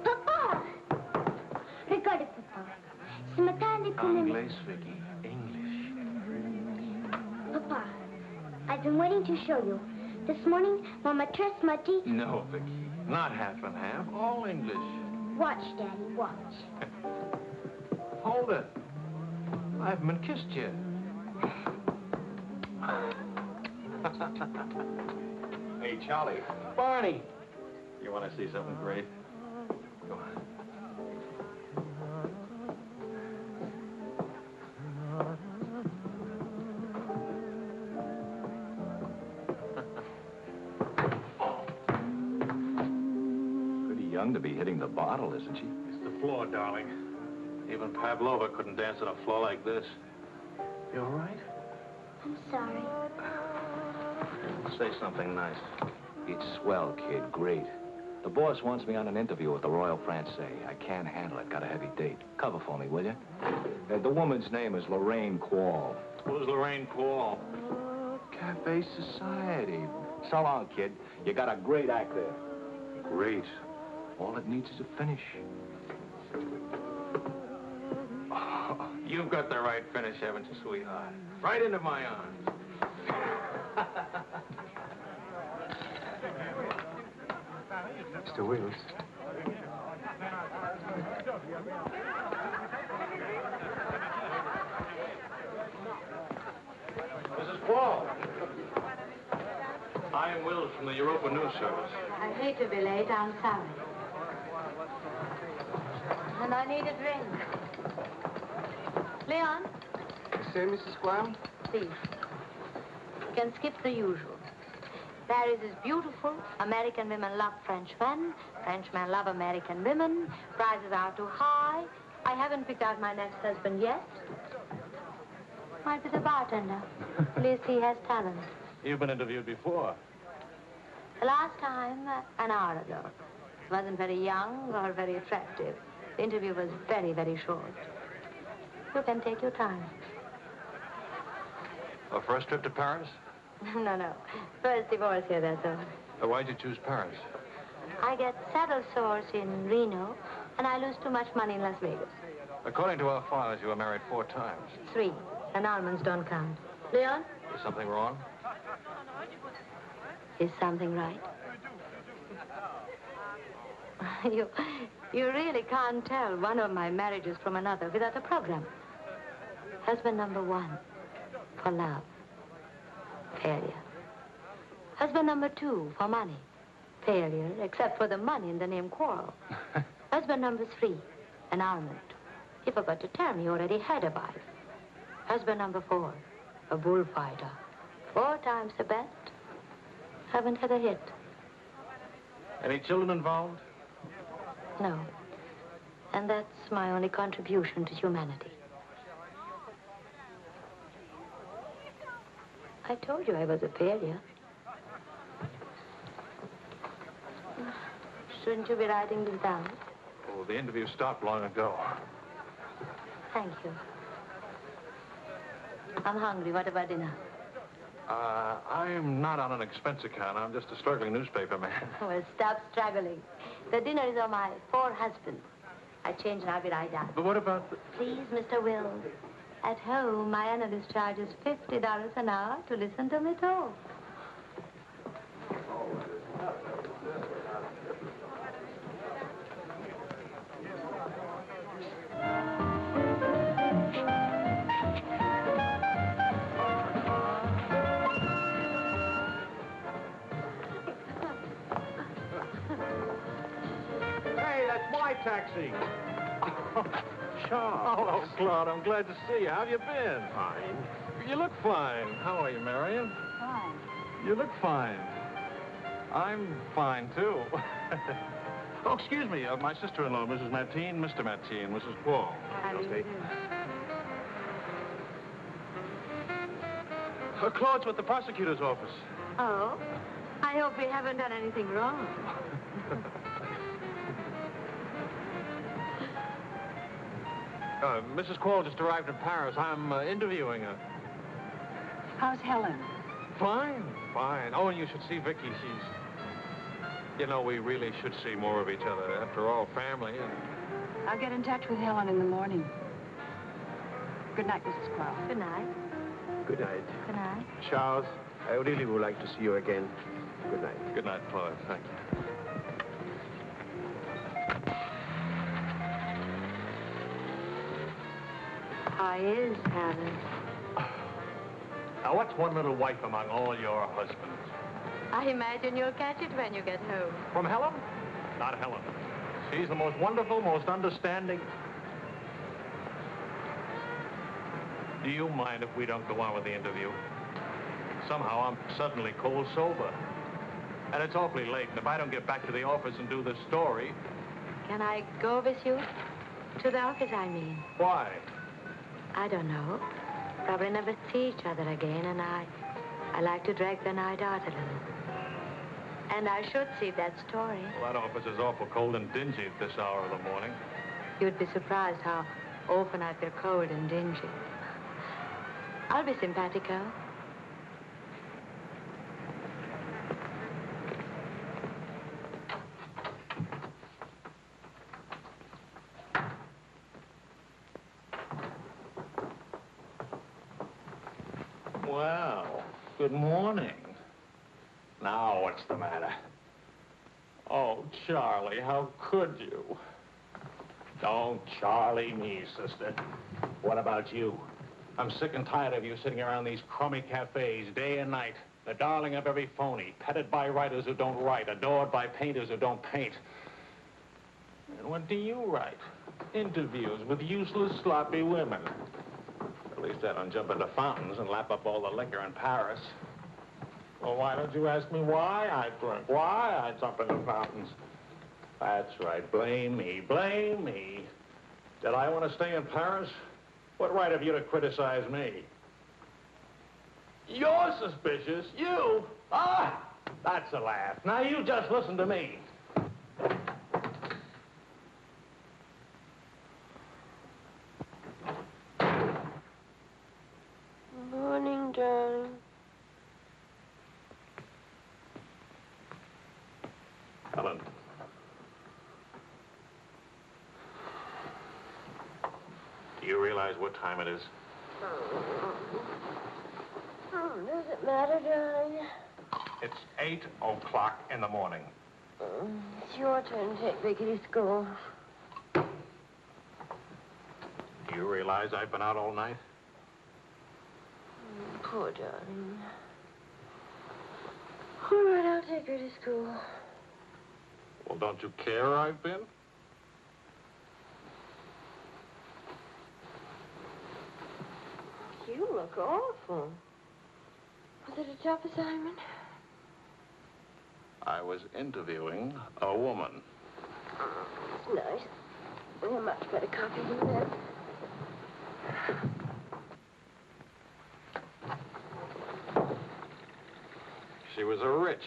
S11: Papa! Regardez, Papa. Ce matin, les
S5: English, Vicky. English.
S11: Papa, I've been waiting to show you. This morning, Mama trust Muddy.
S5: No, Vicky. Not half and half. All English.
S11: Watch, Daddy, watch.
S5: Hold it. I haven't been kissed yet.
S4: Hey, Charlie.
S5: Barney. You want to see something great? Go on.
S14: Pretty young to be hitting the bottle, isn't she?
S4: It's the floor, darling. Even Pavlova couldn't dance on a floor like this. You all right?
S11: I'm sorry.
S5: Say something nice.
S14: It's swell, kid. Great. The boss wants me on an interview with the Royal Francais. I can't handle it. Got a heavy date. Cover for me, will you? The woman's name is Lorraine Quall.
S4: Who's Lorraine Quall?
S14: Cafe Society. So long, kid. You got a great act there.
S4: Great.
S14: All it needs is a finish.
S5: Oh, you've got the right finish, haven't you, sweetheart? Right into my arms.
S2: Mr. Wills.
S5: Mrs. Quall. I am Wills from the Europa News Service.
S3: I hate to be late. I'm sorry. And I need a drink. Leon?
S2: Say, Mrs. Quall?
S3: Please. You can skip the usual. Paris is beautiful. American women love Frenchmen. Frenchmen love American women. Prices are too high. I haven't picked out my next husband yet. Might be the bartender. At least he has talent.
S4: You've been interviewed before.
S3: The last time, an hour ago. He wasn't very young or very attractive. The interview was very, very short. You can take your time.
S4: A first trip to Paris?
S3: No. First divorce here, that's all.
S4: Why'd you choose Paris?
S3: I get saddle sores in Reno, and I lose too much money in Las Vegas.
S4: According to our files, you were married 4 times.
S3: 3. Annulments don't count. Leon?
S4: Is something wrong?
S3: Is something right? You really can't tell one of my marriages from another without a program. Husband number 1, for love. Failure. Husband number 2, for money. Failure, except for the money in the name Quarrel. Husband number 3, annulment. He forgot to tell me he already had a wife. Husband number 4, a bullfighter. 4 times the bet. Haven't had a hit.
S4: Any children involved?
S3: No. And that's my only contribution to humanity. I told you I was a failure. Shouldn't you be writing this down?
S4: Oh, the interview stopped long ago.
S3: Thank you. I'm hungry. What about dinner?
S4: I'm not on an expense account. I'm just a struggling newspaper man.
S3: Well, stop struggling. The dinner is on my 4 husbands. I change and I'll be right down.
S4: But what about the...
S3: Please, Mr. Wills. At home, my analyst charges $50 an hour to listen to me talk.
S4: Hey, that's my taxi. Charles. Hello, Claude. I'm glad to see you. How have you been? Fine. You look fine. How are you, Marion?
S13: Fine.
S4: You look fine. I'm fine, too. Oh, excuse me. My sister-in-law, Mrs. Mateen, Mr. Mateen, Mrs. Paul. Claude's with the prosecutor's office.
S3: Oh? I hope we haven't done anything wrong.
S4: Mrs. Quall just arrived in Paris. I'm interviewing her.
S13: How's Helen?
S4: Fine, fine. Oh, and you should see Vicky. She's... You know, we really should see more of each other. After all, family and...
S13: I'll get in touch with Helen in the morning. Good night, Mrs. Crowe.
S3: Good night.
S15: Good night.
S3: Good night.
S15: Charles, I really would like to see you again. Good night.
S4: Good night, Claude. Thank you.
S3: How is Helen?
S4: Now, what's one little wife among all your husbands?
S3: I imagine you'll catch it when you get home.
S4: From Helen? Not Helen. She's the most wonderful, most understanding. Do you mind if we don't go on with the interview? Somehow I'm suddenly cold sober. And it's awfully late, and if I don't get back to the office and do the story...
S3: Can I go with you? To the office, I mean.
S4: Why?
S3: I don't know. Probably never see each other again, and I like to drag the night out a little. And I should see that story.
S4: Well, that office is awful cold and dingy at this hour of the morning.
S3: You'd be surprised how often I feel cold and dingy. I'll be simpatico.
S5: Well, good morning. Now, what's the matter? Oh, Charlie, how could you? Don't Charlie me, sister. What about you? I'm sick and tired of you sitting around these crummy cafes day and night, the darling of every phony, petted by writers who don't write, adored by painters who don't paint. And what do you write? Interviews with useless, sloppy women. At least I don't jump into fountains and lap up all the liquor in Paris. Well, why don't you ask me why I drink? Why I jump into fountains? That's right. Blame me. Blame me. Did I want to stay in Paris? What right have you to criticize me? You're suspicious. You? Ah! That's a laugh. Now you just listen to me.
S11: Morning, darling.
S5: Helen. Do you realize what time it is?
S11: Does it matter, darling?
S5: It's 8 o'clock in the morning.
S11: It's your turn to take Vicky to school.
S5: Do you realize I've been out all night?
S11: Poor darling. All right, I'll take her to school.
S5: Well, don't you care I've been?
S11: You look awful. Was it a tough assignment?
S5: I was interviewing a woman.
S11: It's nice. We're much better coffee than that.
S5: She was a rich,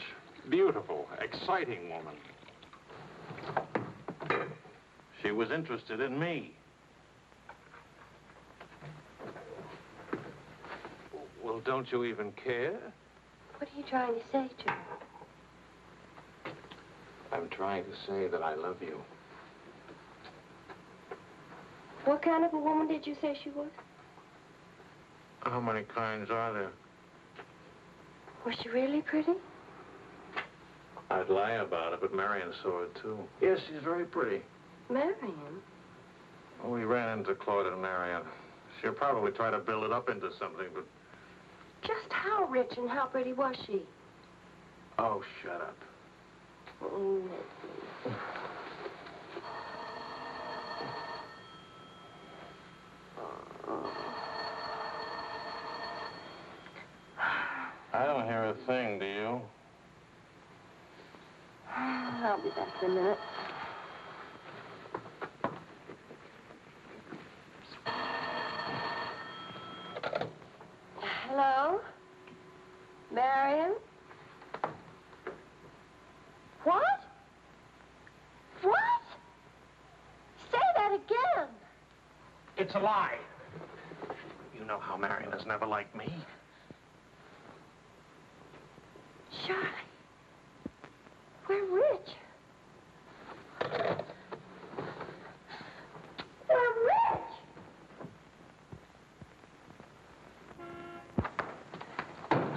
S5: beautiful, exciting woman. She was interested in me. Well, don't you even care?
S11: What are you trying to say to her?
S5: I'm trying to say that I love you.
S11: What kind of a woman did you say she was?
S5: How many kinds are there?
S11: Was she really pretty?
S5: I'd lie about it, but Marion saw it, too. Yes, she's very pretty.
S11: Marion?
S5: Well, we ran into Claude and Marion. She'll probably try to build it up into something, but...
S11: Just how rich and how pretty was she?
S5: Oh, shut up.
S11: Oh,
S5: I don't hear a thing, do you?
S11: I'll be back in a minute. Hello? Marion? What? What? Say that again.
S5: It's a lie. You know how Marion has never liked me.
S7: Charlie, we're rich. We're rich!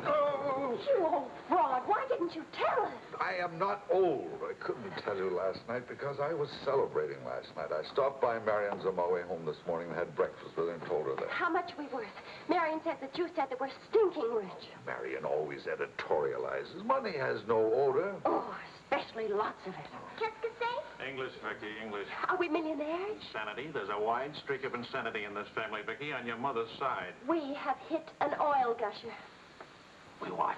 S6: Oh!
S7: You old fraud, why didn't you tell us?
S6: I am not old. I couldn't tell you last night because I was celebrating last night. I stopped by Marion's on my way home this morning and had breakfast with her and told her that.
S7: How much are we worth? Marion says that you said that we're stinking rich.
S6: Marion always editorializes. Money has no odor.
S7: Oh, especially lots of it.
S11: Qu'est-ce que c'est?
S5: English, Vicky, English.
S7: Are we millionaires?
S5: Insanity. There's a wide streak of insanity in this family, Vicky, on your mother's side.
S7: We have hit an oil gusher.
S5: We what?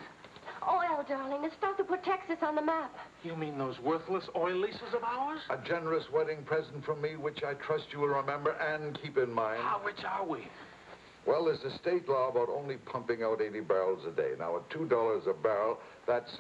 S7: Oil, darling, the stuff that put Texas on the map.
S5: You mean those worthless oil leases of ours?
S6: A generous wedding present from me, which I trust you will remember and keep in mind.
S5: How rich are we?
S6: Well, there's a state law about only pumping out 80 barrels a day. Now, at $2 a barrel, that's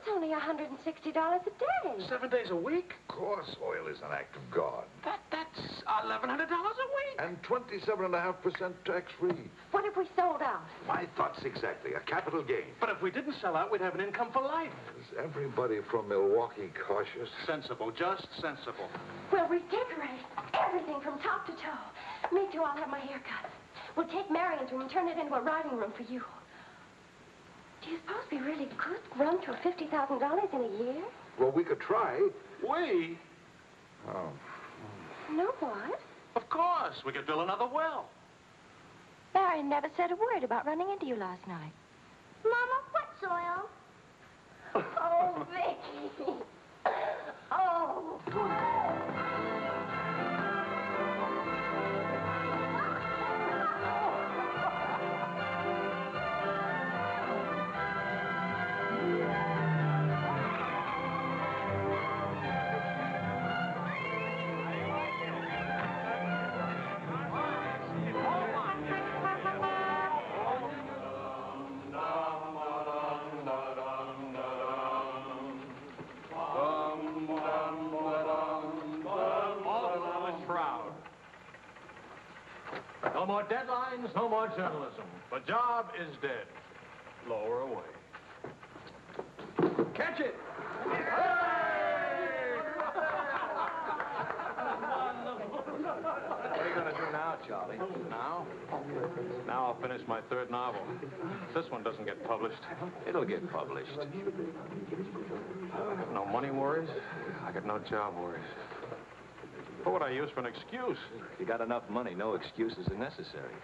S7: only $160 a day.
S5: 7 days a week?
S6: Of course, oil is an act of God.
S5: That's $1,100 a week.
S6: And 27.5% tax-free.
S7: What if we sold out?
S6: My thoughts exactly. A capital gain.
S5: But if we didn't sell out, we'd have an income for life.
S6: Is everybody from Milwaukee cautious?
S5: Sensible, just sensible.
S7: We'll redecorate everything from top to toe. Me too, I'll have my hair cut. We'll take Marion's room and turn it into a riding room for you. Do you suppose we really could run to $50,000 in a year?
S6: Well, we could try.
S5: We?
S6: Oh.
S7: No, what?
S5: Of course. We could drill another well.
S7: Marion never said a word about running into you last night.
S11: Mama, what's oil?
S7: Oh, Vicky. Oh.
S5: No more deadlines, no more journalism. The job is dead. Lower away. Catch it!
S14: What are you going to do now, Charlie?
S5: Now? Now I'll finish my third novel. If this one doesn't get published,
S14: It'll get published.
S5: I got no money worries. I got no job worries. What would I use for an excuse?
S14: If you got enough money, no excuses are necessary.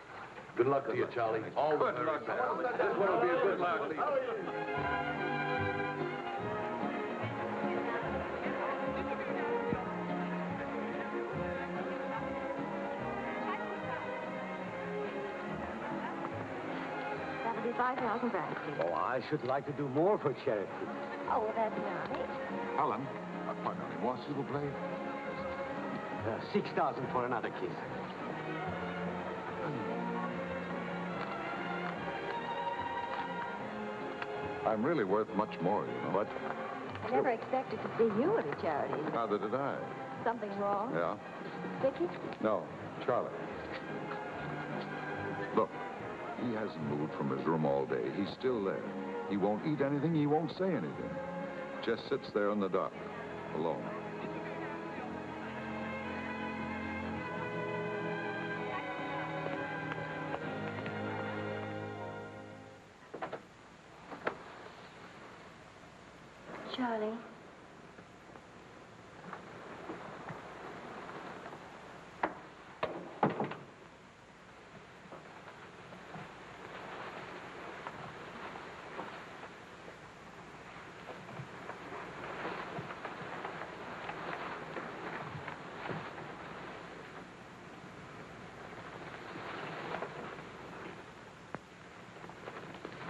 S2: Good luck to you, Charlie. All the
S5: Good luck.
S2: This one will be a good luck.
S3: That'll be 5,000 francs, please.
S15: Oh, I should like to do more for charity.
S3: Oh, well, that's nice.
S6: Alan, pardonnez-moi, s'il vous plaît.
S15: 6,000 for another kiss.
S6: I'm really worth much more, you know. But
S3: I never expected to see you at a charity.
S6: neither did I.
S3: Something wrong?
S6: Yeah?
S3: Vicky?
S6: No, Charlie. Look, he hasn't moved from his room all day. He's still there. He won't eat anything. He won't say anything. Just sits there in the dark, alone.
S3: Charlie.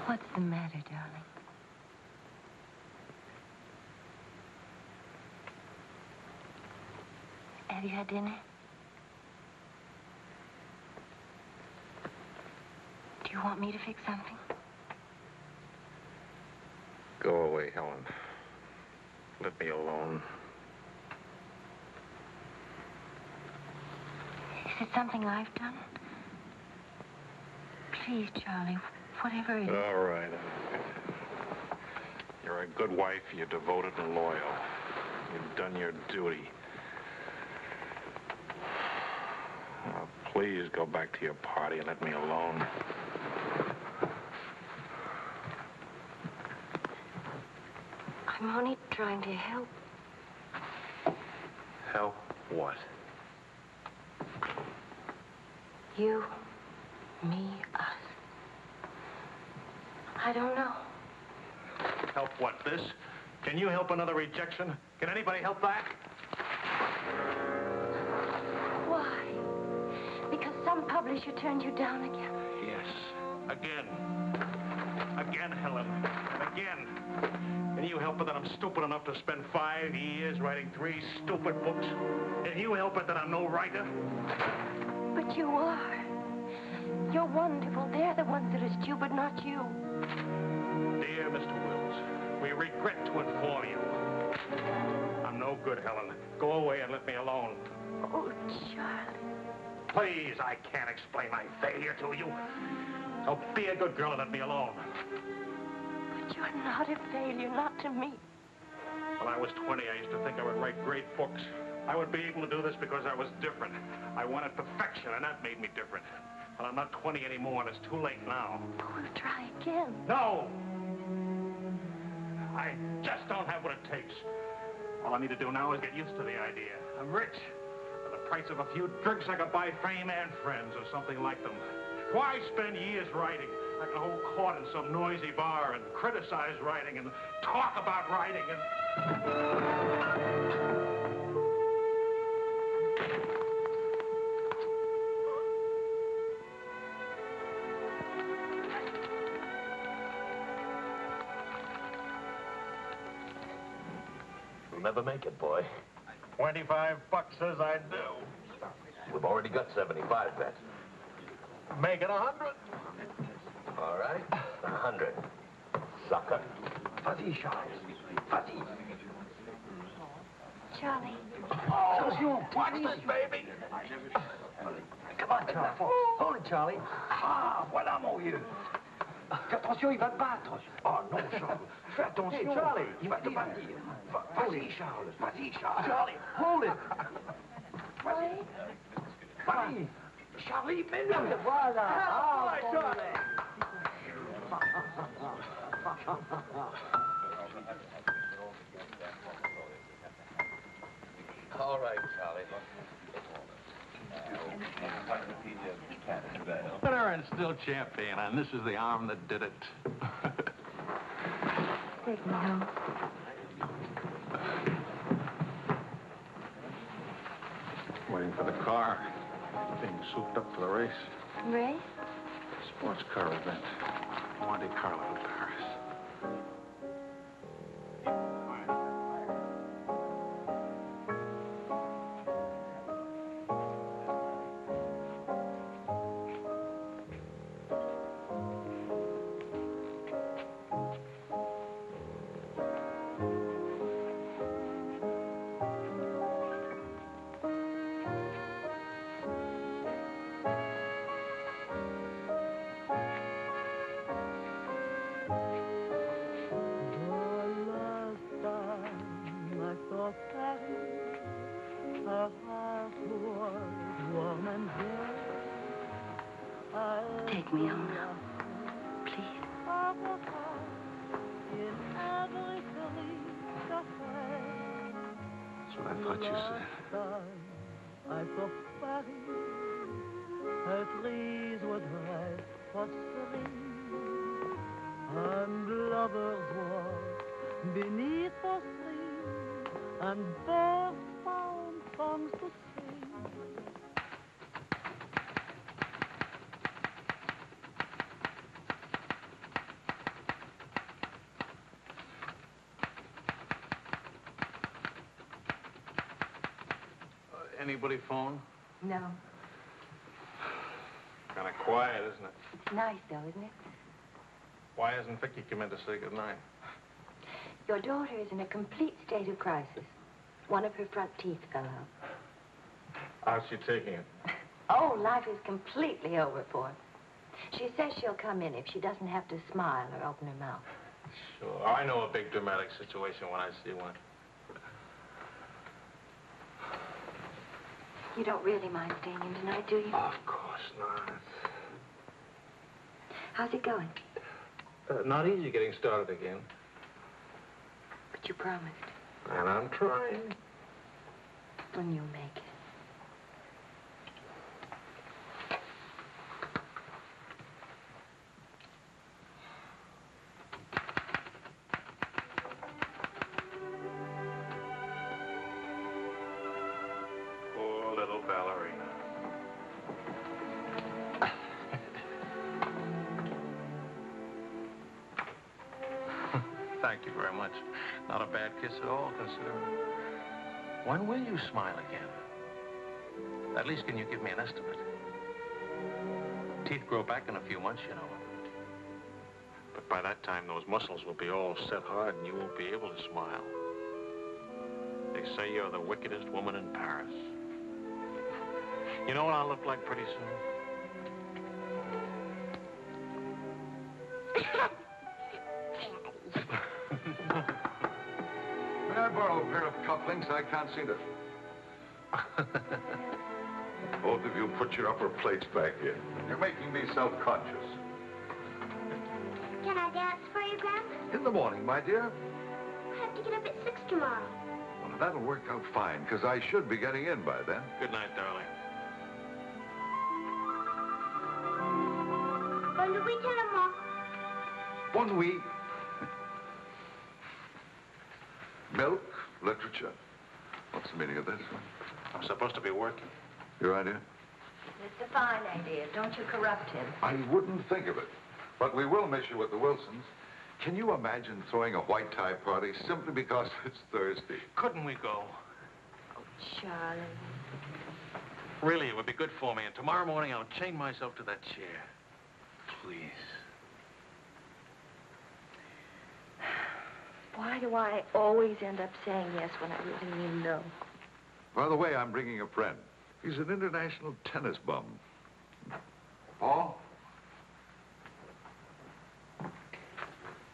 S3: What's the matter, darling? Have you had dinner? Do you want me to fix something?
S5: Go away, Helen. Let me alone.
S3: Is it something I've done? Please, Charlie, whatever it is.
S5: All right.
S4: You're a good wife. You're devoted and loyal. You've done your duty. Now, please go back to your party and let me alone.
S7: I'm only trying to help.
S4: Help what?
S7: You, me, us. I don't know.
S4: Help what, this? Can you help another rejection? Can anybody help that?
S7: Why? Because some publisher turned you down again?
S4: Yes. Again. Again, Helen. Again. Can you help it that I'm stupid enough to spend 5 years writing 3 stupid books? Can you help it that I'm no writer?
S7: But you are. You're wonderful. They're the ones that are stupid, not you.
S4: Dear Mr. Wills, we regret to inform you. I'm no good, Helen. Go away and let me alone.
S7: Oh, Charlie.
S4: Please, I can't explain my failure to you. So be a good girl and let me alone.
S7: But you're not a failure, not to me.
S4: When I was 20, I used to think I would write great books. I would be able to do this because I was different. I wanted perfection, and that made me different. But I'm not 20 anymore, and it's too late now.
S7: We'll try again.
S4: No! I just don't have what it takes. All I need to do now is get used to the idea. I'm rich. For the price of a few drinks, I could buy fame and friends or something like them. Why spend years writing? I can hold court in some noisy bar and criticize writing and talk about writing and...
S16: You'll never make it, boy.
S4: $25 says I do.
S16: We've already got 75 bets.
S4: Make it 100.
S16: All right, 100. Sucker.
S6: Vas-y, Charles. Vas-y.
S7: Charlie.
S6: Oh, watch this, baby. Come on, Charlie. Hold it, Charlie. Ah, voilà, mon vieux. Fais attention, il va te battre. Oh, non, Charles. Fais attention. Hey, Charlie. Il va te battre. Vas-y, Charles. Vas-y, Charles. Charlie, hold it. Vas-y. Vas-y. Charlie, mets-le. Voilà. Ah, Charlie.
S16: All right, Charlie.
S4: Winner and still champion, and this is the arm that did it.
S7: Take me home.
S4: Waiting for the car. Being souped up for the race.
S7: Ray?
S4: Sports car event. Monte Carlo, Paris.
S7: Take me home now, please.
S4: That's what I thought you said.
S1: And birds found songs to sing.
S4: Anybody phone?
S7: No.
S4: Kind of quiet, isn't it?
S7: It's nice, though, isn't it?
S4: Why hasn't Vicky come in to say goodnight?
S7: Your daughter is in a complete state of crisis. One of her front teeth fell out.
S4: How's she taking it?
S7: Oh, life is completely over for her. She says she'll come in if she doesn't have to smile or open her mouth.
S5: Sure. I know a big dramatic situation when I see one.
S7: You don't really mind staying in tonight, do you?
S5: Of course not.
S7: How's it going?
S5: Not easy getting started again.
S7: But you promised.
S5: And I'm trying.
S7: When you make it.
S5: Poor little ballerina. Thank you very much. Not a bad kiss at all, considering. When will you smile again? At least can you give me an estimate? Teeth grow back in a few months, you know. But by that time, those muscles will be all set hard and you won't be able to smile. They say you're the wickedest woman in Paris. You know what I'll look like pretty soon?
S6: May I borrow a pair of cufflinks? I can't see them. Both of you put your upper plates back in. You're making me self-conscious.
S11: Can I dance for you, Grandpa?
S6: In the morning, my dear.
S11: I have to get up at 6 tomorrow.
S6: Well, that'll work out fine, because I should be getting in by then.
S5: Good night, darling.
S11: Bonne nuit, maman.
S6: Bonne nuit. Milk, literature. What's the meaning of this?
S5: I'm supposed to be working.
S6: Your idea?
S3: It's a fine idea. Don't you corrupt him.
S6: I wouldn't think of it. But we will miss you with the Wilsons. Can you imagine throwing a white tie party simply because it's Thursday?
S5: Couldn't we go?
S3: Oh, Charlie.
S5: Really, it would be good for me. And tomorrow morning, I'll chain myself to that chair. Please.
S3: Why do I always end up saying yes when I really mean no?
S6: By the way, I'm bringing a friend. He's an international tennis bum. Paul?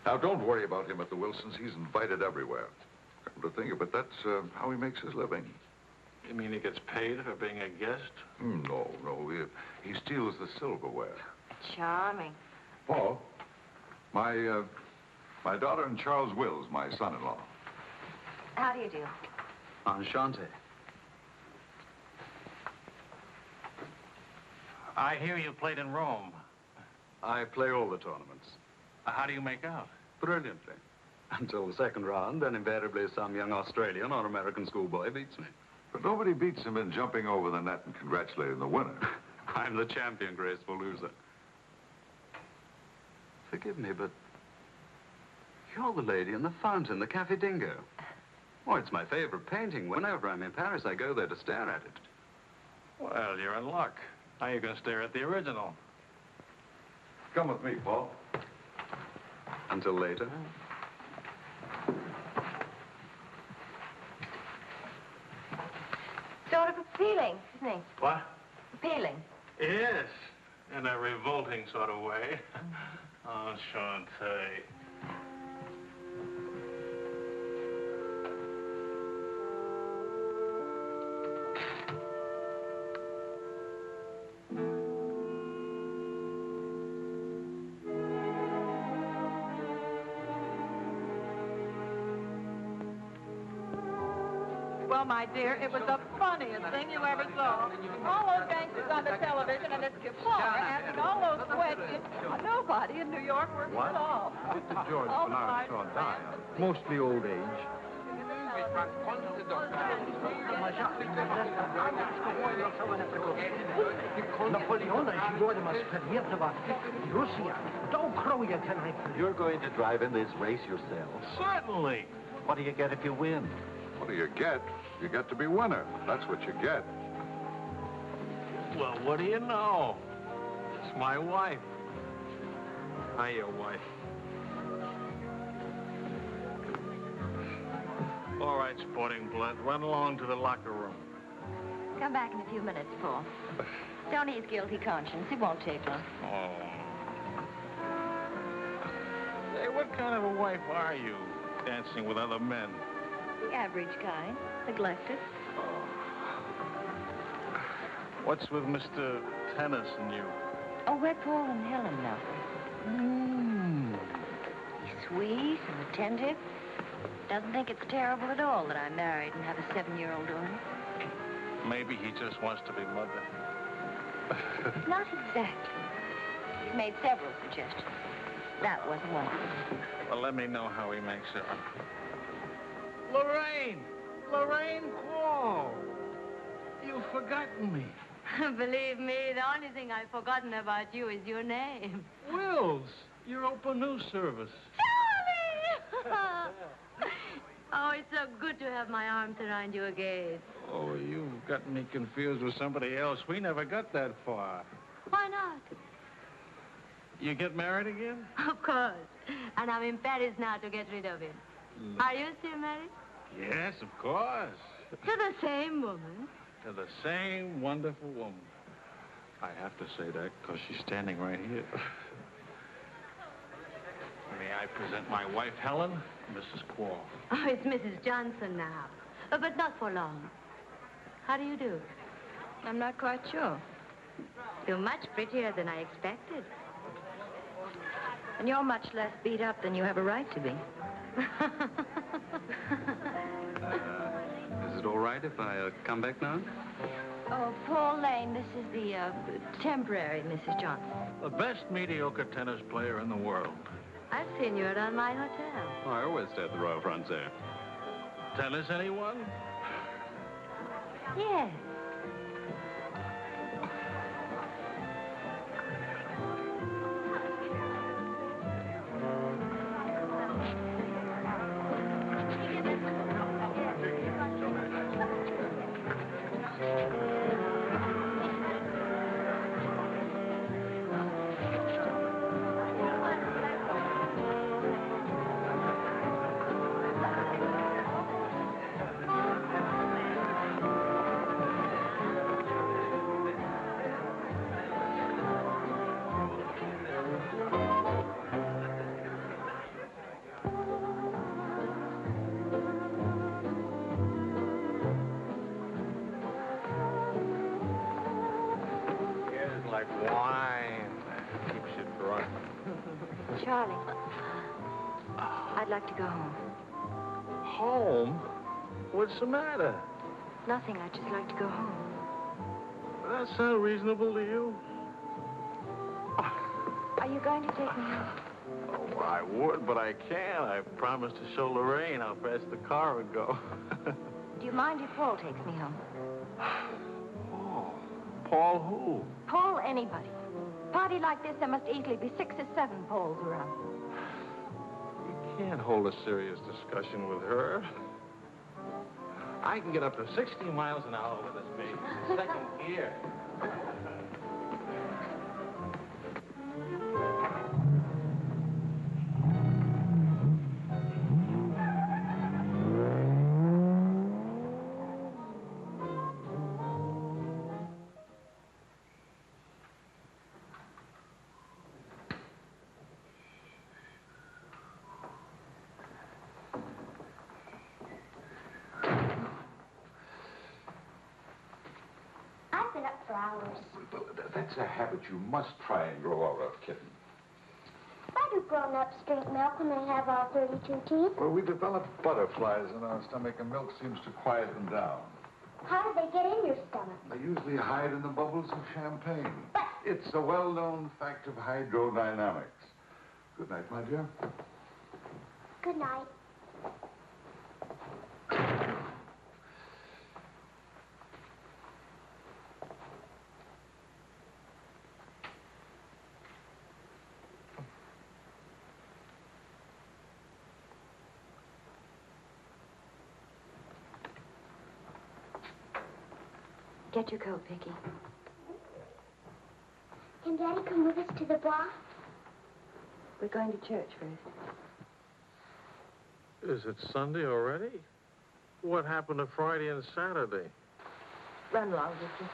S6: Now, don't worry about him at the Wilsons. He's invited everywhere. Come to think of it, that's how he makes his living.
S5: You mean he gets paid for being a guest?
S6: No. He steals the silverware.
S3: Charming.
S6: Paul, my daughter and Charles Wills, my son-in-law.
S3: How do you do?
S15: Enchanté.
S5: I hear you played in Rome.
S15: I play all the tournaments.
S5: How do you make out?
S15: Brilliantly. Until the second round, then invariably some young Australian or American schoolboy beats me.
S6: But nobody beats him in jumping over the net and congratulating the winner.
S15: I'm the champion, graceful loser. Forgive me, but you're the lady in the fountain, the Café Dingo. Oh, it's my favorite painting. Whenever I'm in Paris, I go there to stare at it.
S5: Well, you're in luck. Now you can stare at the original.
S6: Come with me, Paul.
S15: Until later.
S3: Sort of appealing, isn't he?
S5: What?
S3: Appealing.
S5: Yes, in a revolting sort of way. Enchanté.
S10: Well, my dear, it was the funniest thing you ever saw. All those gangsters on the television and this Kasznar asking all those questions. Nobody in New York works at all.
S17: Mr. George
S10: All
S17: Bernard
S10: the
S17: saw die. Mostly old age.
S14: You're going to drive in this race yourself?
S5: Certainly.
S14: What do you get if you win?
S6: What do you get? You get to be winner. That's what you get.
S5: Well, what do you know? It's my wife. Hiya, wife. All right, sporting blood, run along to the locker room.
S3: Come back in a few minutes, Paul. Don't ease guilty conscience. It won't take long.
S5: Oh. Say,
S4: what kind of a wife are you, dancing with other men?
S7: The average kind. Neglected.
S4: What's with Mr. Tennis and you?
S7: Oh, we're Paul and Helen now. He's sweet and attentive. Doesn't think it's terrible at all that I'm married and have a 7-year-old daughter.
S4: Maybe he just wants to be mother.
S7: Not exactly. He's made several suggestions. That wasn't one of them.
S4: Well, let me know how he makes it. Lorraine! Lorraine Paul! You've forgotten me.
S3: Believe me, the only thing I've forgotten about you is your name.
S4: Wills, your open news service.
S3: Charlie! Oh, it's so good to have my arms around you again.
S4: Oh, you've got me confused with somebody else. We never got that far.
S3: Why not?
S4: You get married again?
S3: Of course. And I'm in Paris now to get rid of him. Are you still married?
S4: Yes, of course.
S3: To the same woman.
S4: To the same wonderful woman. I have to say that because she's standing right here. May I present my wife, Helen, Mrs. Quall.
S3: Oh, it's Mrs. Johnson now. But not for long. How do you do?
S7: I'm not quite sure.
S3: You're much prettier than I expected.
S7: And you're much less beat up than you have a right to be.
S15: Is it all right if I come back now?
S7: Oh, Paul Lane, this is the temporary Mrs. Johnson.
S4: The best mediocre tennis player in the world.
S3: I've seen you around my hotel.
S15: Oh, I always stay at the Royal Frontier.
S4: Tennis, anyone?
S3: Yes.
S7: Charlie, I'd like to go home.
S4: Home? What's the matter?
S7: Nothing. I'd just like to go home.
S4: That sound reasonable to you?
S7: Are you going to take me home?
S4: Oh, I would, but I can't. I promised to show Lorraine how fast the car would go.
S7: Do you mind if Paul takes me home?
S4: Paul? Paul who?
S7: Paul anybody. Party like this, there must easily be 6 or 7 Pauls around.
S4: You can't hold a serious discussion with her. I can get up to 60 miles an hour with this baby. Second gear.
S6: That's a habit you must try and grow out of, kitten.
S11: Why do grown-ups drink milk when they have all 32 teeth?
S6: Well, we develop butterflies in our stomach, and milk seems to quiet them down.
S11: How do they get in your stomach?
S6: They usually hide in the bubbles of champagne. It's a well-known fact of hydrodynamics. Good night, my dear.
S11: Good night.
S7: Get your coat, Vicky.
S11: Can Daddy come with us to the bar?
S7: We're going to church first.
S4: Is it Sunday already? What happened to Friday and Saturday?
S7: Run along, Vicky.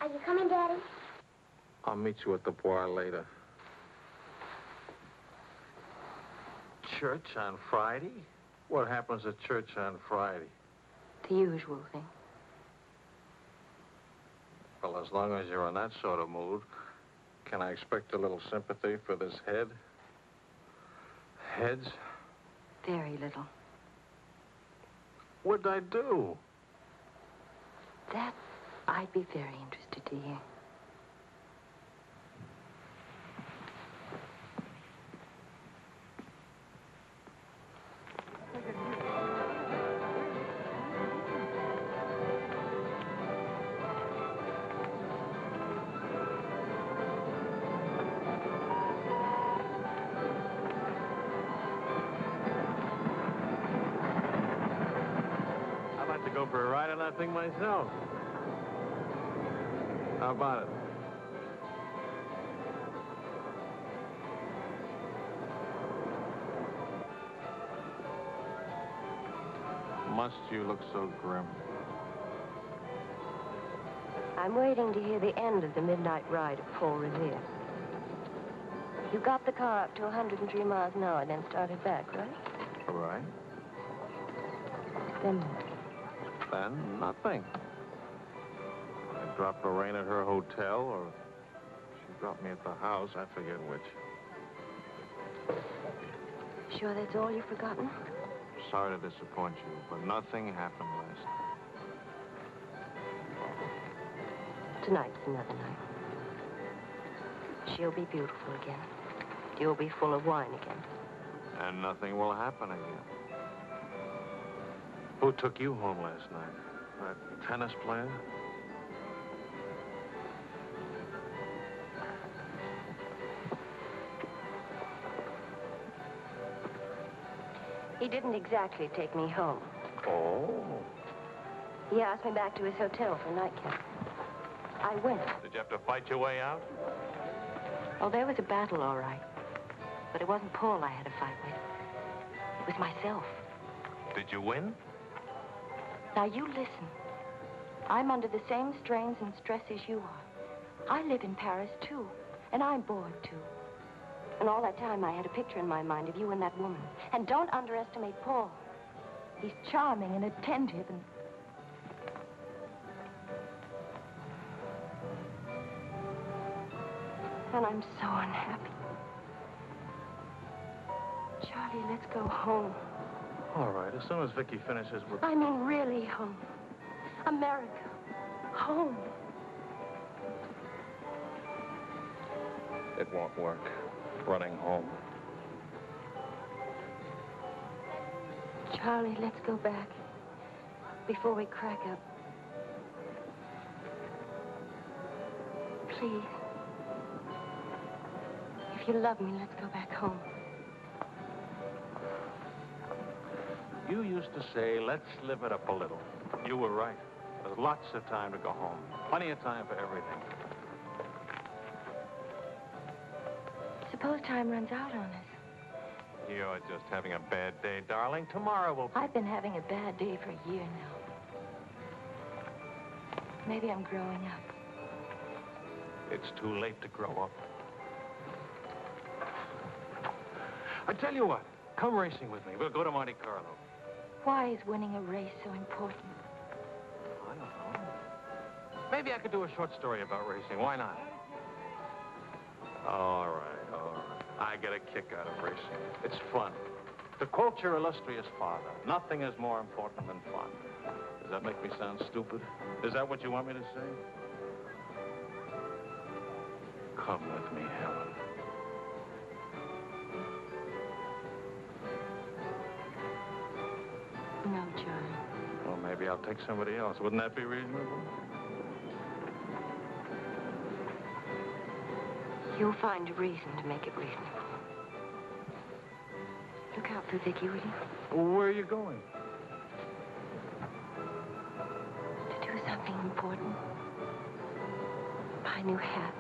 S11: Are you coming, Daddy?
S4: I'll meet you at the bar later. Church on Friday? What happens at church on Friday?
S7: The usual thing.
S4: Well, as long as you're in that sort of mood, can I expect a little sympathy for this head? Heads?
S7: Very little.
S4: What'd I do?
S7: That I'd be very interested to hear.
S4: I'd like to go for a ride on that thing myself. How about it? Must you look so grim?
S7: I'm waiting to hear the end of the midnight ride of Paul Revere. You got the car up to 103 miles an hour, then started back, right?
S4: All right.
S7: Then what?
S4: Then nothing. I dropped Lorraine at her hotel, or she dropped me at the house. I forget which.
S7: Sure that's all you've forgotten?
S4: Sorry to disappoint you, but nothing happened last night.
S7: Tonight's another night. She'll be beautiful again. You'll be full of wine again.
S4: And nothing will happen again. Who took you home last night? That tennis player?
S7: He didn't exactly take me home.
S4: Oh.
S7: He asked me back to his hotel for a nightcap. I went.
S4: Did you have to fight your way out?
S7: Oh, there was a battle, all right. But it wasn't Paul I had to fight with. It was myself.
S4: Did you win?
S7: Now, you listen. I'm under the same strains and stress as you are. I live in Paris, too. And I'm bored, too. And all that time, I had a picture in my mind of you and that woman. And don't underestimate Paul. He's charming and attentive and... And I'm so unhappy. Charlie, let's go home.
S4: All right, as soon as Vicky finishes with...
S7: I mean, really home. America. Home.
S4: It won't work. Running home.
S7: Charlie, let's go back. Before we crack up. Please. If you love me, let's go back home.
S4: You used to say, let's live it up a little. You were right. There's lots of time to go home. Plenty of time for everything.
S7: Suppose time runs out on us.
S4: You're just having a bad day, darling. Tomorrow will...
S7: I've been having a bad day for a year now. Maybe I'm growing up.
S4: It's too late to grow up. I tell you what, come racing with me. We'll go to Monte Carlo.
S7: Why is winning a race so important?
S4: I don't know. Maybe I could do a short story about racing. Why not? All right, all right. I get a kick out of racing. It's fun. To quote your illustrious father, nothing is more important than fun. Does that make me sound stupid? Is that what you want me to say? Come with me, Helen.
S7: No, Charlie.
S4: Well, maybe I'll take somebody else. Wouldn't that be reasonable?
S7: You'll find a reason to make it reasonable. Look out for Vicky, will you?
S4: Well, where are you going?
S7: To do something important. Buy a new hat.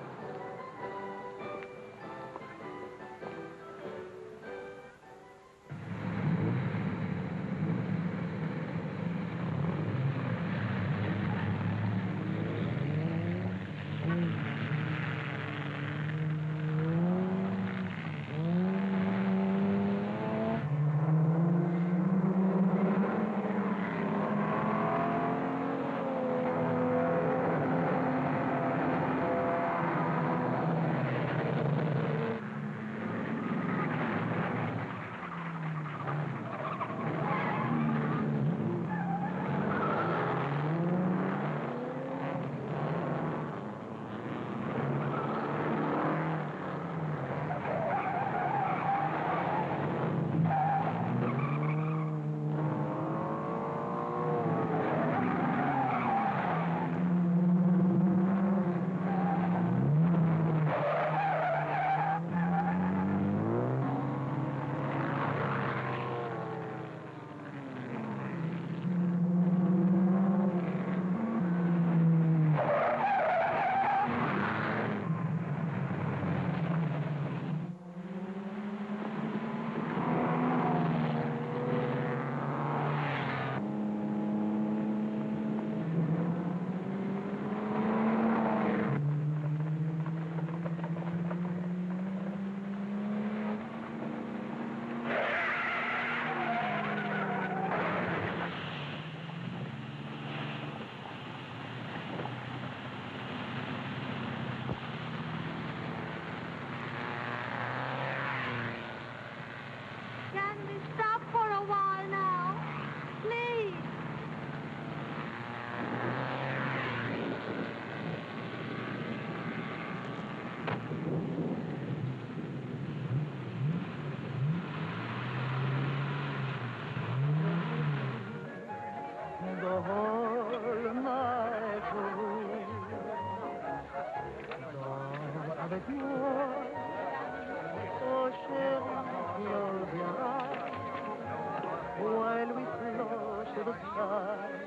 S1: the side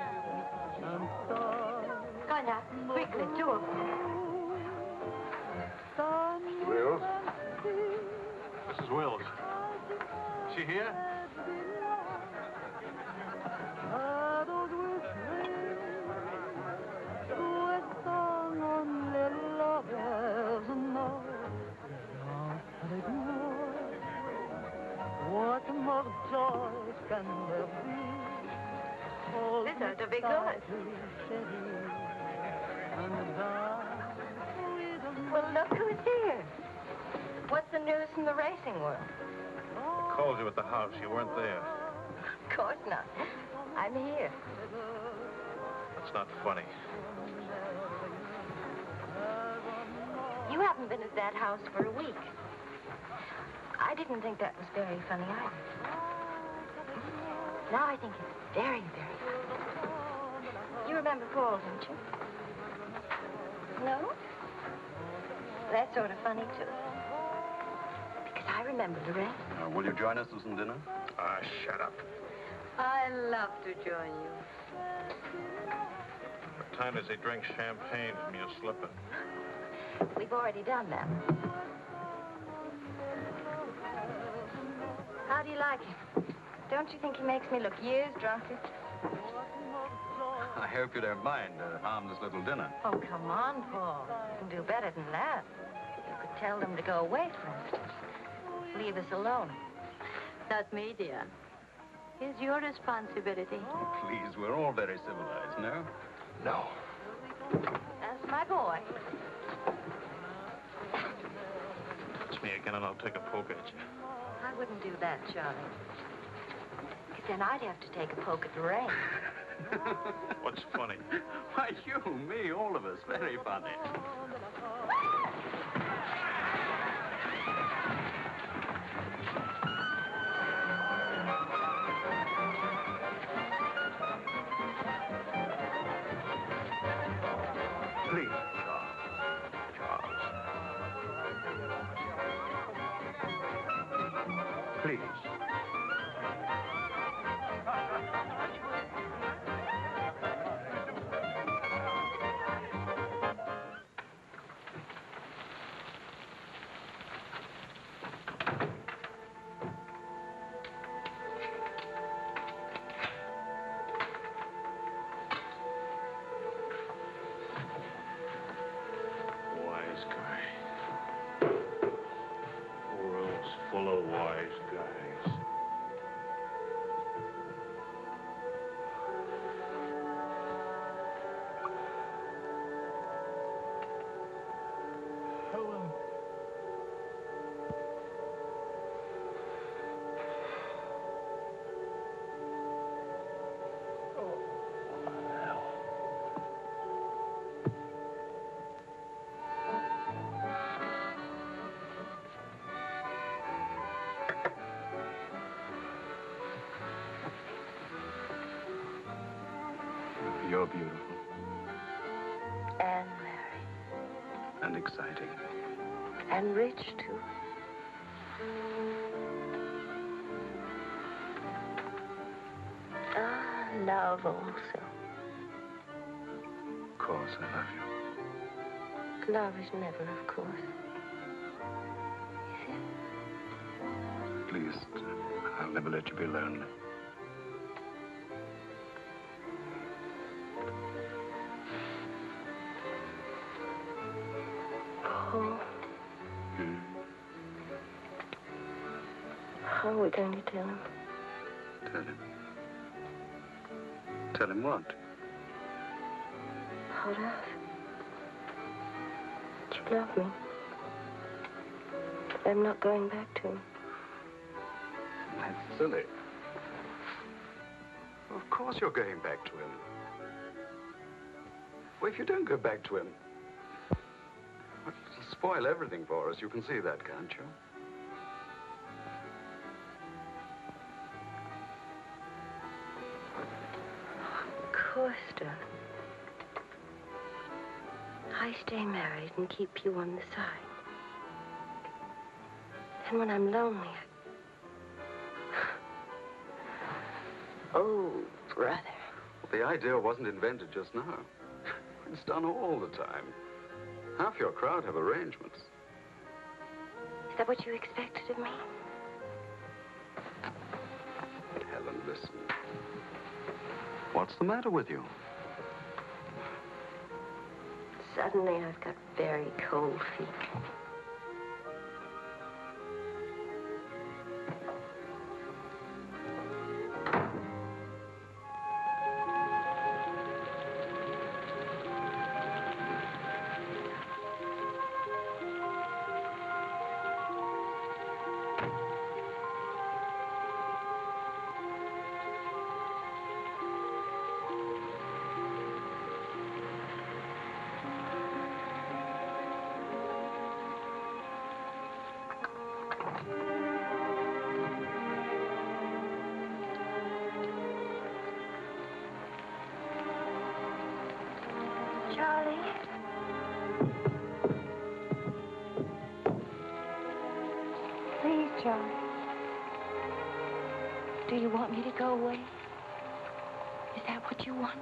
S1: and side.
S3: Cognac, quickly, 2 of them.
S2: Wills?
S4: Mrs. Wills. She here?
S1: Shadows will swing with song on little lovers know. Avec moi, what more joy can there be?
S3: This ought to be good. Well, look who's here. What's the news from the racing world?
S4: Called you at the house. You weren't there.
S3: Of course not. I'm here.
S4: That's not funny.
S3: You haven't been at that house for a week. I didn't think that was very funny either. Now I think it's very, very funny. You remember Paul, don't you? No? That's sort of funny, too. Because I remember the rest.
S15: Will you join us for some dinner?
S4: Shut up.
S3: I love to join you.
S4: What time does he drink champagne from your slipper?
S3: We've already done that. How do you like him? Don't you think he makes me look years drunker?
S15: I hope you don't mind a harmless little dinner.
S3: Oh, come on, Paul. You can do better than that. You could tell them to go away, for instance. Leave us alone. Not me, dear. It's your responsibility.
S15: Please, we're all very civilized, no?
S2: No.
S3: That's my boy.
S4: Touch me again and I'll take a poke at you.
S3: I wouldn't do that, Charlie. Because then I'd have to take a poke at the rain.
S4: What's funny?
S15: Why, you, me, all of us, very funny.
S2: Please, Charles. Please.
S4: Full of wise guys.
S1: Hello.
S15: You're beautiful.
S3: And married.
S15: And exciting.
S3: And rich, too. Ah, love also.
S15: Of course, I love you.
S3: Love is never, of course. Is it?
S15: Please, I'll never let you be lonely.
S3: Paul. How are we going to tell him?
S15: Tell him. Tell him what?
S3: About us. That you love me. That I'm not going back to him.
S15: That's silly. Of course you're going back to him. Well, if you don't go back to him, it'll spoil everything for us. You can see that, can't you?
S3: Of course, darling. I stay married and keep you on the side. And when I'm lonely, Oh,
S7: brother.
S15: Well, the idea wasn't invented just now. It's done all the time. Half your crowd have arrangements.
S7: Is that what you expected of me?
S15: Helen, listen. What's the matter with you?
S7: Suddenly, I've got very cold feet.
S3: Charlie? Please, Charlie. Do you want me to go away? Is that what you want?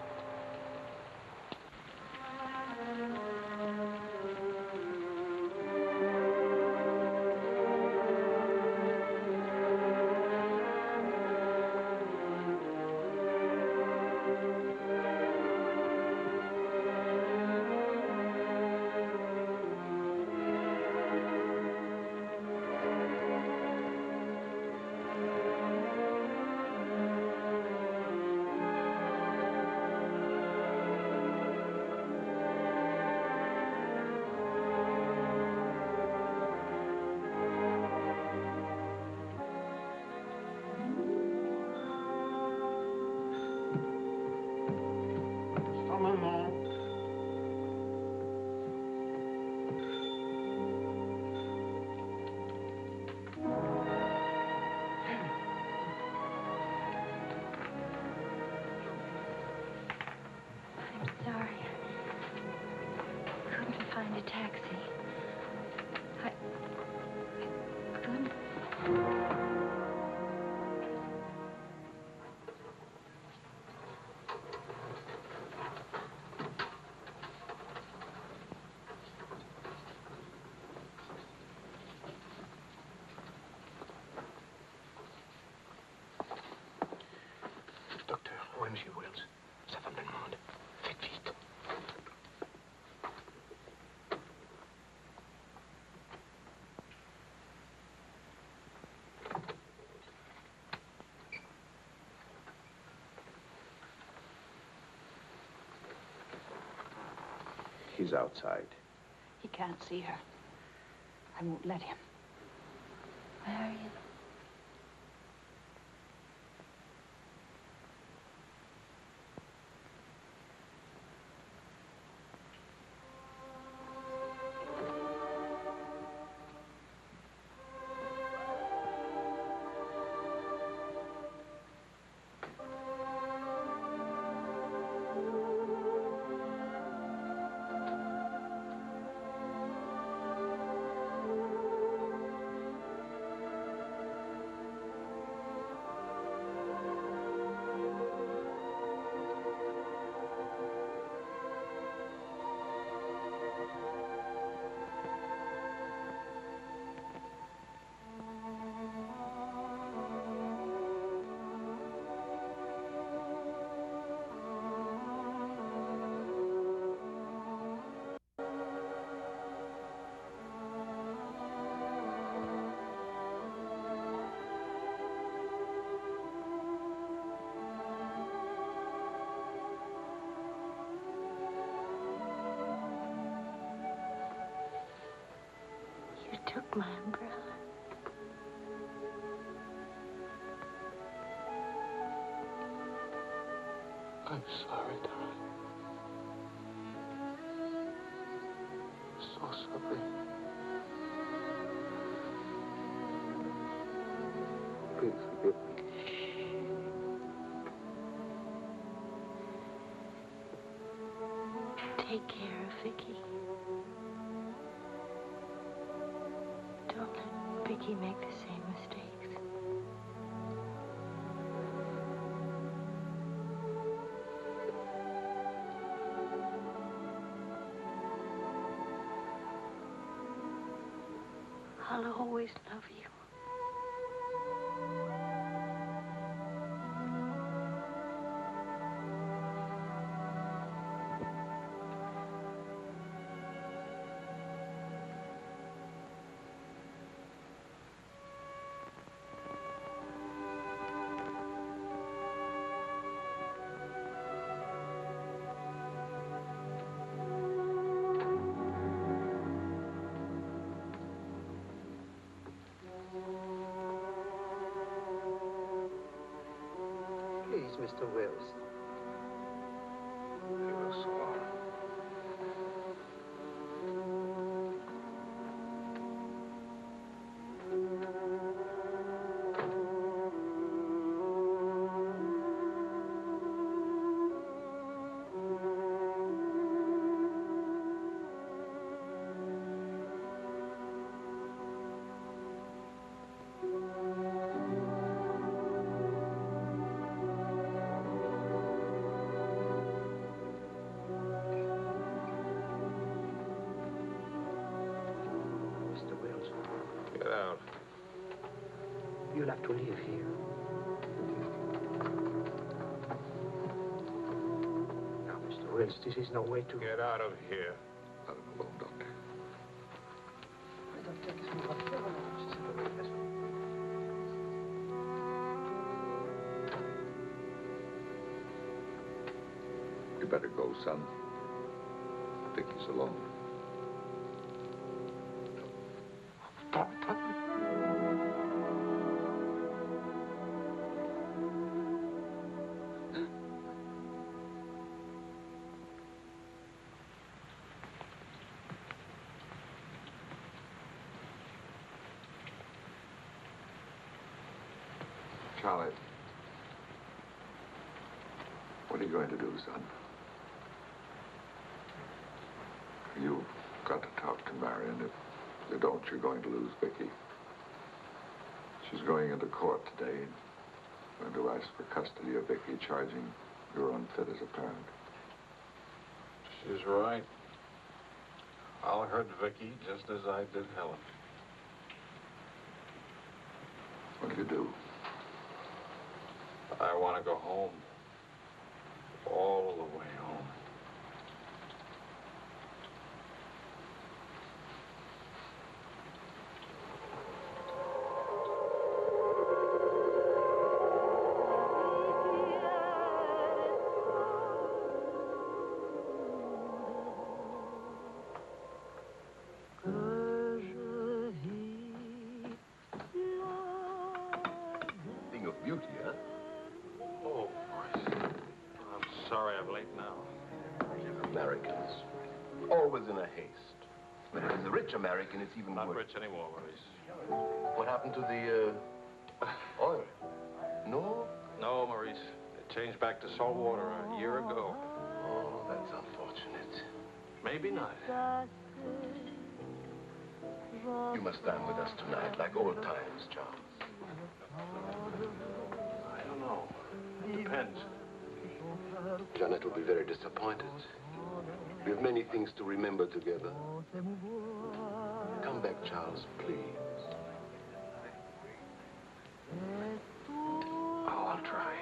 S3: Find a taxi. I couldn't.
S16: Docteur, où est M. Wells? Sa femme le demande. Faites vite.
S17: He's outside.
S13: He can't see her. I won't let him.
S3: Marion. You took my umbrella.
S16: I'm sorry, darling. So sorry. Please forgive me.
S3: Take care of Vicky. Don't let Vicky make the same mistakes. I'll always love you.
S16: Please, Mr. Wills.
S6: He was slow.
S16: Get out. You'll have to leave here. Now, Mr. Wills, this is no way to...
S4: Get out of here.
S6: Let him alone, Doctor. You better go, son. Vicky's alone. Charlie, what are you going to do, son? You've got to talk to Marion. If you don't, you're going to lose Vicky. She's going into court today and going to ask for custody of Vicky, charging you're unfit as a parent.
S4: She's right. I'll hurt Vicky just as I did Helen.
S6: What do you do?
S4: I want to go home. All the way home.
S2: Thing of beauty, huh?
S4: Oh, I'm sorry I'm late now.
S2: Americans. Always in a haste. But if it's a rich American, it's even
S4: Not
S2: worse.
S4: rich anymore, Maurice.
S2: What happened to the, oil? No?
S4: No, Maurice. It changed back to salt water a year ago.
S2: Oh, that's unfortunate.
S4: Maybe not.
S2: You must dine with us tonight, like old times, Charles.
S4: I don't know. It depends.
S2: Janet will be very disappointed. We have many things to remember together. Come back, Charles, please.
S4: Oh, I'll try.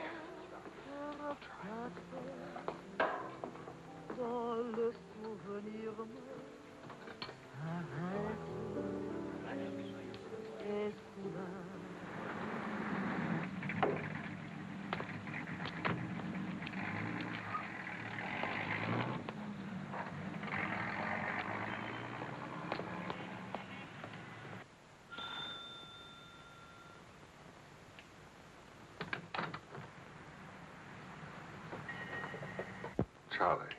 S6: Charlie.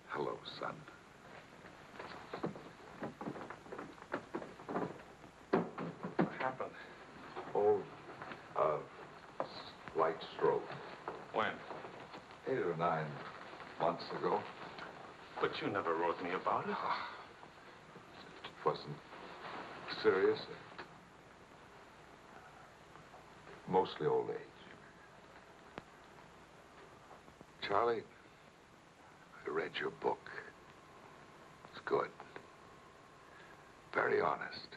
S6: Hello, son.
S4: What happened?
S6: Oh, light stroke.
S4: When?
S6: 8 or 9 months ago.
S4: But you never wrote me about it.
S6: It wasn't serious. Mostly old age. Charlie, I read your book. It's good. Very honest.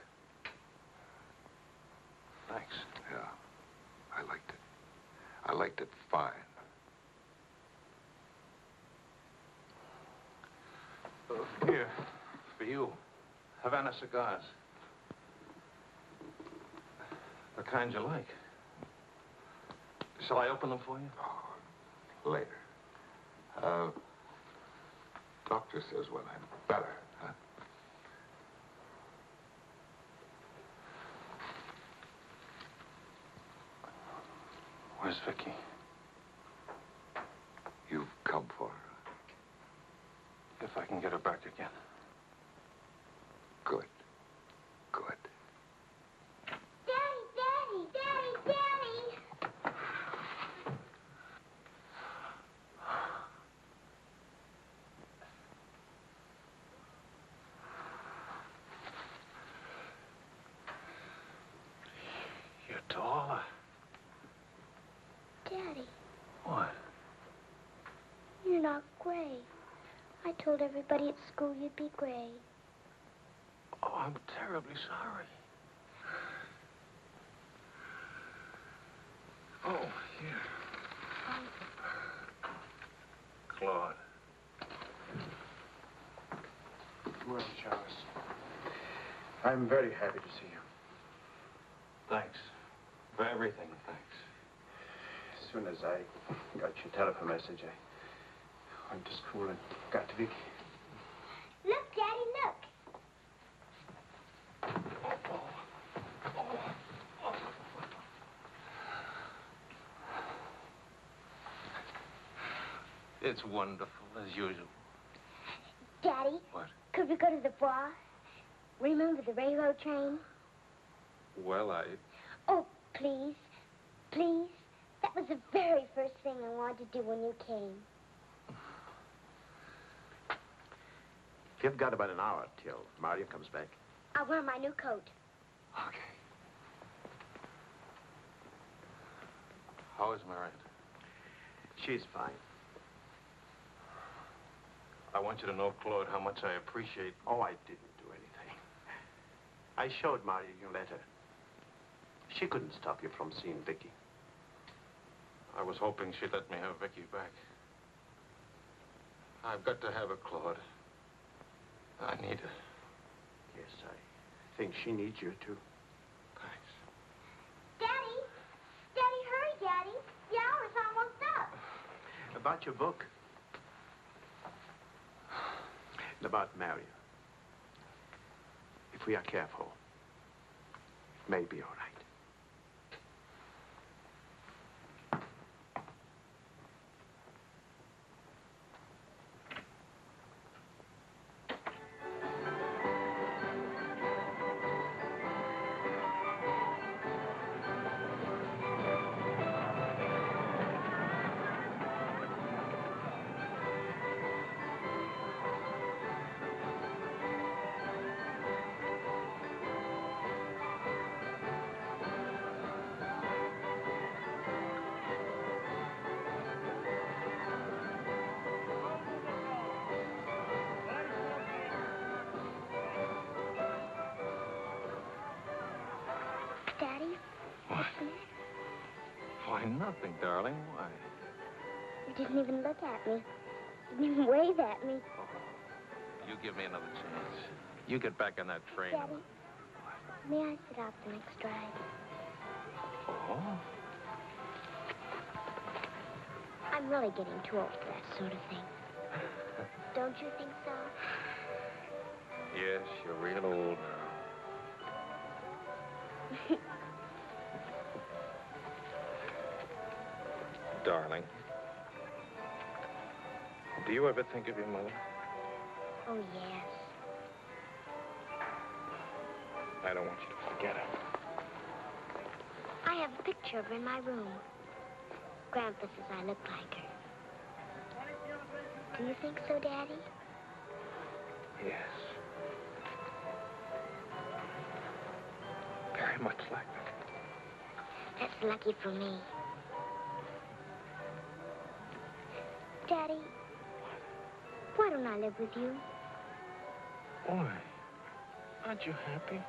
S4: Thanks.
S6: Yeah, I liked it. I liked it fine.
S4: Here, for you, Havana cigars. The kind you like. Shall I open them for you?
S6: Oh, later. Doctor says when I'm better, huh?
S4: Where's Vicky?
S6: You've come for her.
S4: If I can get her back again.
S6: Good. Good.
S11: Daddy, Daddy, Daddy, Daddy!
S4: You're taller.
S11: Daddy,
S4: What?
S11: you're not gray. I told everybody at school you'd be gray.
S4: Oh, I'm terribly sorry. Oh, here. Claude.
S16: Well, Charles, I'm very happy to see you.
S4: Thanks. For everything, thanks.
S16: As soon as I got your telephone message, I went to school and got to Vicky.
S11: Look, Daddy, look.
S4: It's wonderful, as usual.
S11: Daddy,
S4: What?
S11: could we go to the bar? Remember the railroad train?
S4: Well,
S11: Oh, please, please. That was the very first thing I wanted to do when you came.
S16: You've got about an hour till Mario comes back.
S11: I'll wear my new coat.
S4: Okay. How is Marion?
S16: She's fine.
S4: I want you to know, Claude, how much I appreciate...
S16: Oh, I didn't do anything. I showed Mario your letter. She couldn't stop you from seeing Vicky.
S4: I was hoping she'd let me have Vicky back. I've got to have her, Claude. I need her.
S16: Yes, I think she needs you, too.
S4: Thanks.
S11: Daddy! Daddy, hurry, Daddy. The hour's almost up.
S16: About your book. And about Mario. If we are careful, it may be all right.
S11: Daddy?
S4: What?
S11: What's the matter?
S4: Why, nothing, darling. Why?
S11: You didn't even look at me. Didn't even wave at me.
S4: You give me another chance. You get back on that train.
S11: Daddy, may I sit out the next drive?
S4: Oh?
S11: I'm really getting too old for that sort of thing. Don't you think so?
S4: Yes, you're real old now. Darling, do you ever think of your mother?
S11: Oh, yes.
S4: I don't want you to forget her.
S11: I have a picture of her in my room. Grandpa says I look like her. Do you think so, Daddy?
S4: Yes. Very much like her.
S11: That's lucky for me. don't I live with you?
S17: Boy, aren't you happy?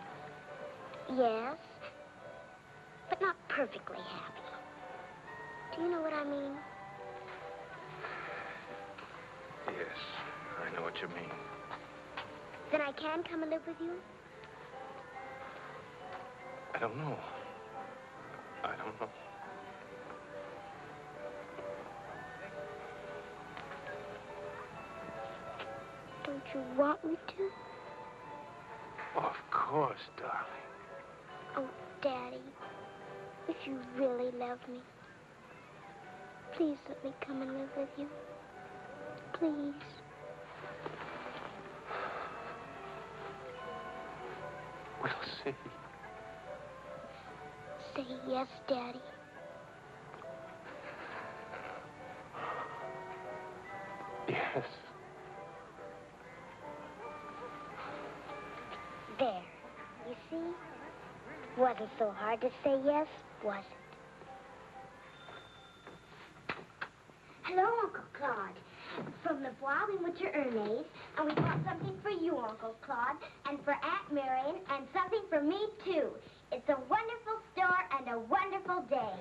S11: Yes, but not perfectly happy. Do you know what I mean?
S17: Yes, I know what you mean.
S11: Then I can come and live with you?
S17: I don't know. I don't know.
S11: Don't you want me to?
S17: Of course, darling.
S11: Oh, Daddy, if you really love me, please let me come and live with you. Please.
S17: We'll see.
S11: Say yes, Daddy.
S17: Yes.
S11: There. You see? Wasn't so hard to say yes, was it? Hello, Uncle Claude. From the Bois, we went to Ernest, and we bought something for you, Uncle Claude, and for Aunt Marion, and something for me, too. It's a wonderful store and a wonderful day.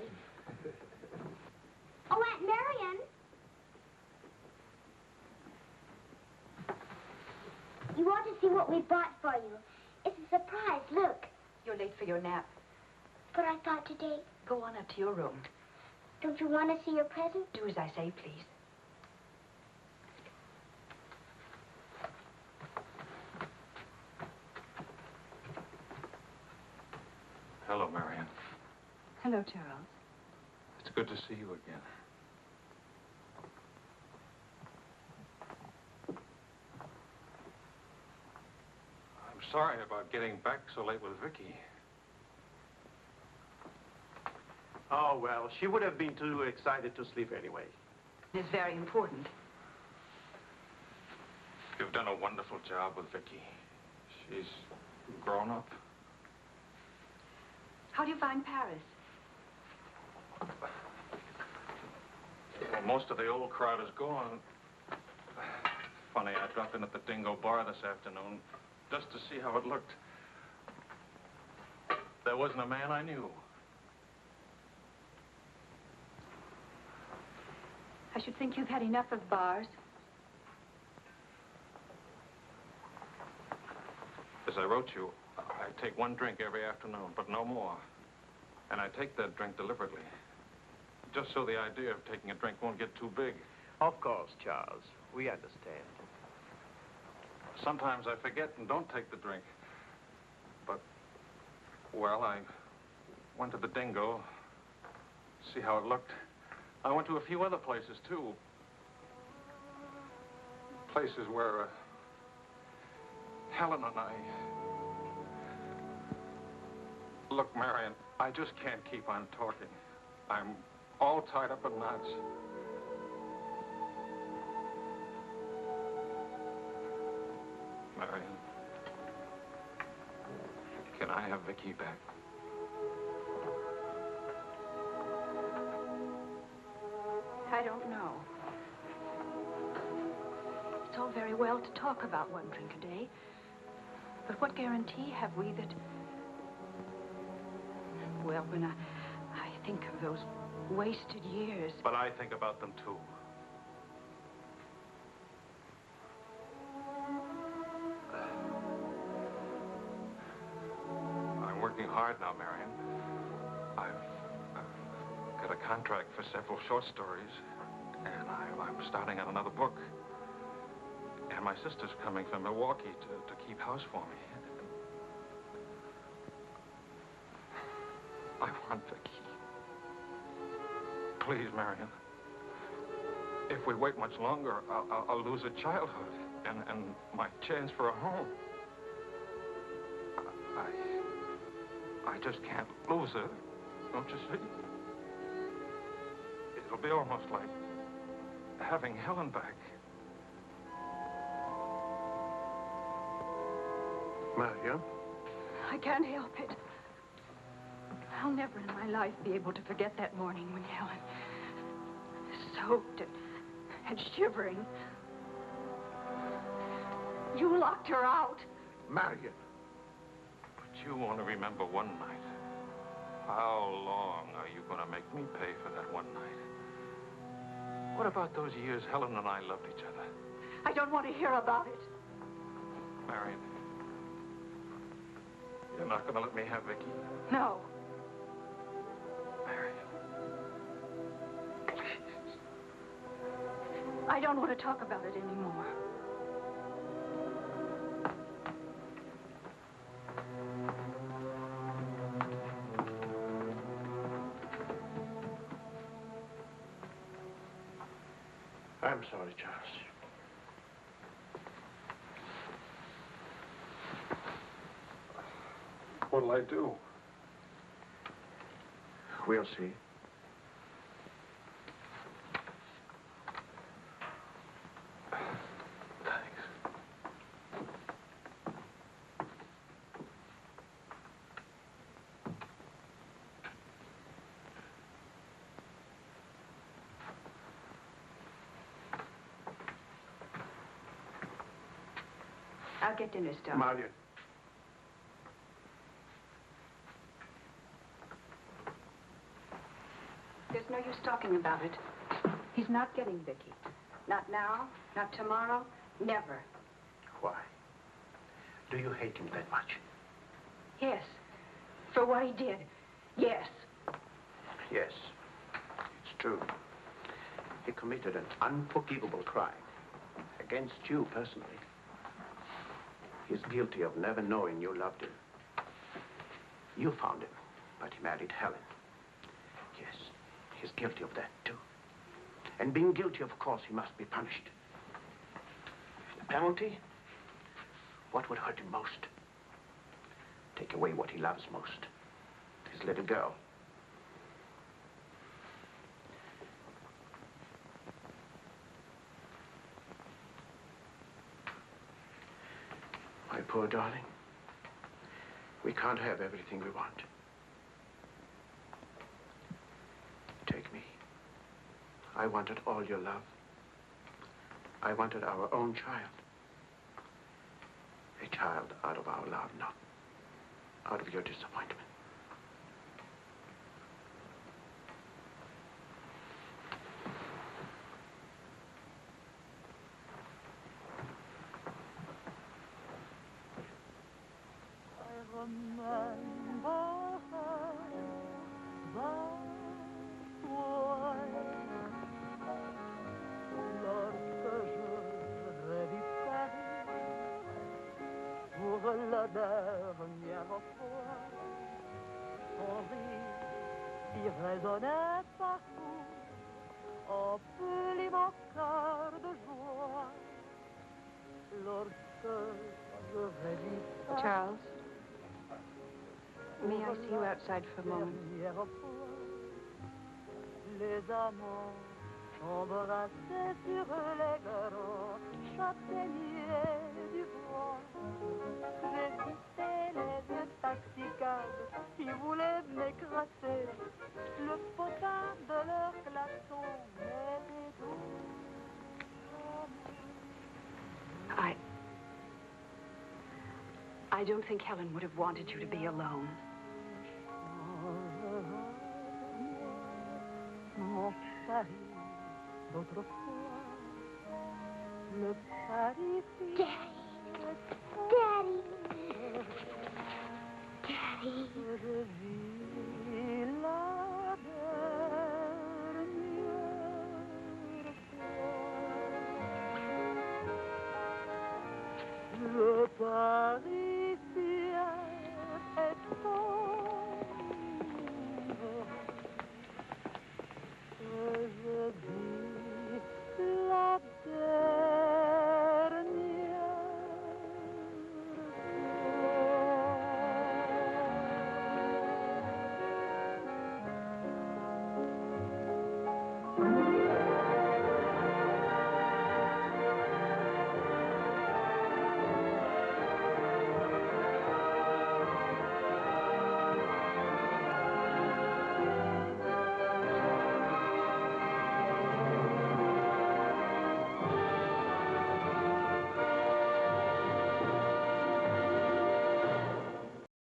S11: Oh, Aunt Marion. You ought to see what we bought for you. It's a surprise, look.
S13: You're late for your nap.
S11: But I thought today...
S13: Go on up to your room.
S11: Don't you want to see your present?
S13: Do as I say, please.
S4: Hello, Marion.
S13: Hello, Charles.
S4: It's good to see you again. I'm sorry about getting back so late with Vicky.
S16: Oh, well, she would have been too excited to sleep anyway.
S13: It's very important.
S4: You've done a wonderful job with Vicky. She's grown up.
S13: How do you find Paris?
S4: Well, most of the old crowd is gone. Funny, I dropped in at the Dingo Bar this afternoon just to see how it looked. There wasn't a man I knew.
S13: I should think you've had enough of bars.
S4: As I wrote you, I take one drink every afternoon, but no more. And I take that drink deliberately, just so the idea of taking a drink won't get too big.
S16: Of course, Charles. We understand.
S4: Sometimes I forget and don't take the drink. But, well, I went to the Dingo, see how it looked. I went to a few other places, too. Places where Helen and I... Look, Marion, I just can't keep on talking. I'm all tied up in knots. Marion, can I have Vicky back?
S13: I don't know. It's all very well to talk about one drink a day. But what guarantee have we that... Well, when I think of those wasted years...
S4: But I think about them, too. I'm working hard now, Marion. I've got a contract for several short stories, and I'm starting on another book. And my sister's coming from Milwaukee to keep house for me. I want Vicky. Please, Marion. If we wait much longer, I'll lose a childhood and my chance for a home. I just can't lose her, don't you see? It'll be almost like having Helen back.
S16: Marion?
S13: I can't help it. I'll never in my life be able to forget that morning when Helen, soaked and shivering, You locked her out.
S6: Marion.
S4: But you want to remember one night. How long are you going to make me pay for that one night? What about those years Helen and I loved each other?
S13: I don't want to hear about it.
S4: Marion, you're not going to let me have Vicky?
S13: No.
S4: Marion.
S13: I don't want to talk about it anymore.
S16: I'm sorry, Charles.
S6: What'll I do?
S16: We'll see.
S13: I'll get dinner started.
S16: Marion.
S13: There's no use talking about it. He's not getting Vicky. Not now, not tomorrow, never.
S16: Why? Do you hate him that much?
S13: Yes. For what he did. Yes.
S16: Yes. It's true. He committed an unforgivable crime. Against you personally. He's guilty of never knowing you loved him. You found him, but he married Helen. Yes, he's guilty of that, too. And being guilty, of course, he must be punished. The penalty? What would hurt him most? Take away what he loves most. His little girl. My poor darling, we can't have everything we want. Take me. I wanted all your love. I wanted our own child. A child out of our love, not out of your disappointment.
S1: La dernière fois, son rire qui résonnait partout emplit mon cœur de joie. Lorsque je revis
S13: Charles, may I see you outside for a moment?
S1: Les amants s'embrassaient sur les grands châtaigniers du bois. J'évitais les intoxicables qui voulaient m'écraser. Le potin de leur klaxon m'était doux.
S13: I don't think Helen would have wanted you to be alone.
S1: Mon Paris d'autrefois, le Paris.
S11: Daddy! Daddy!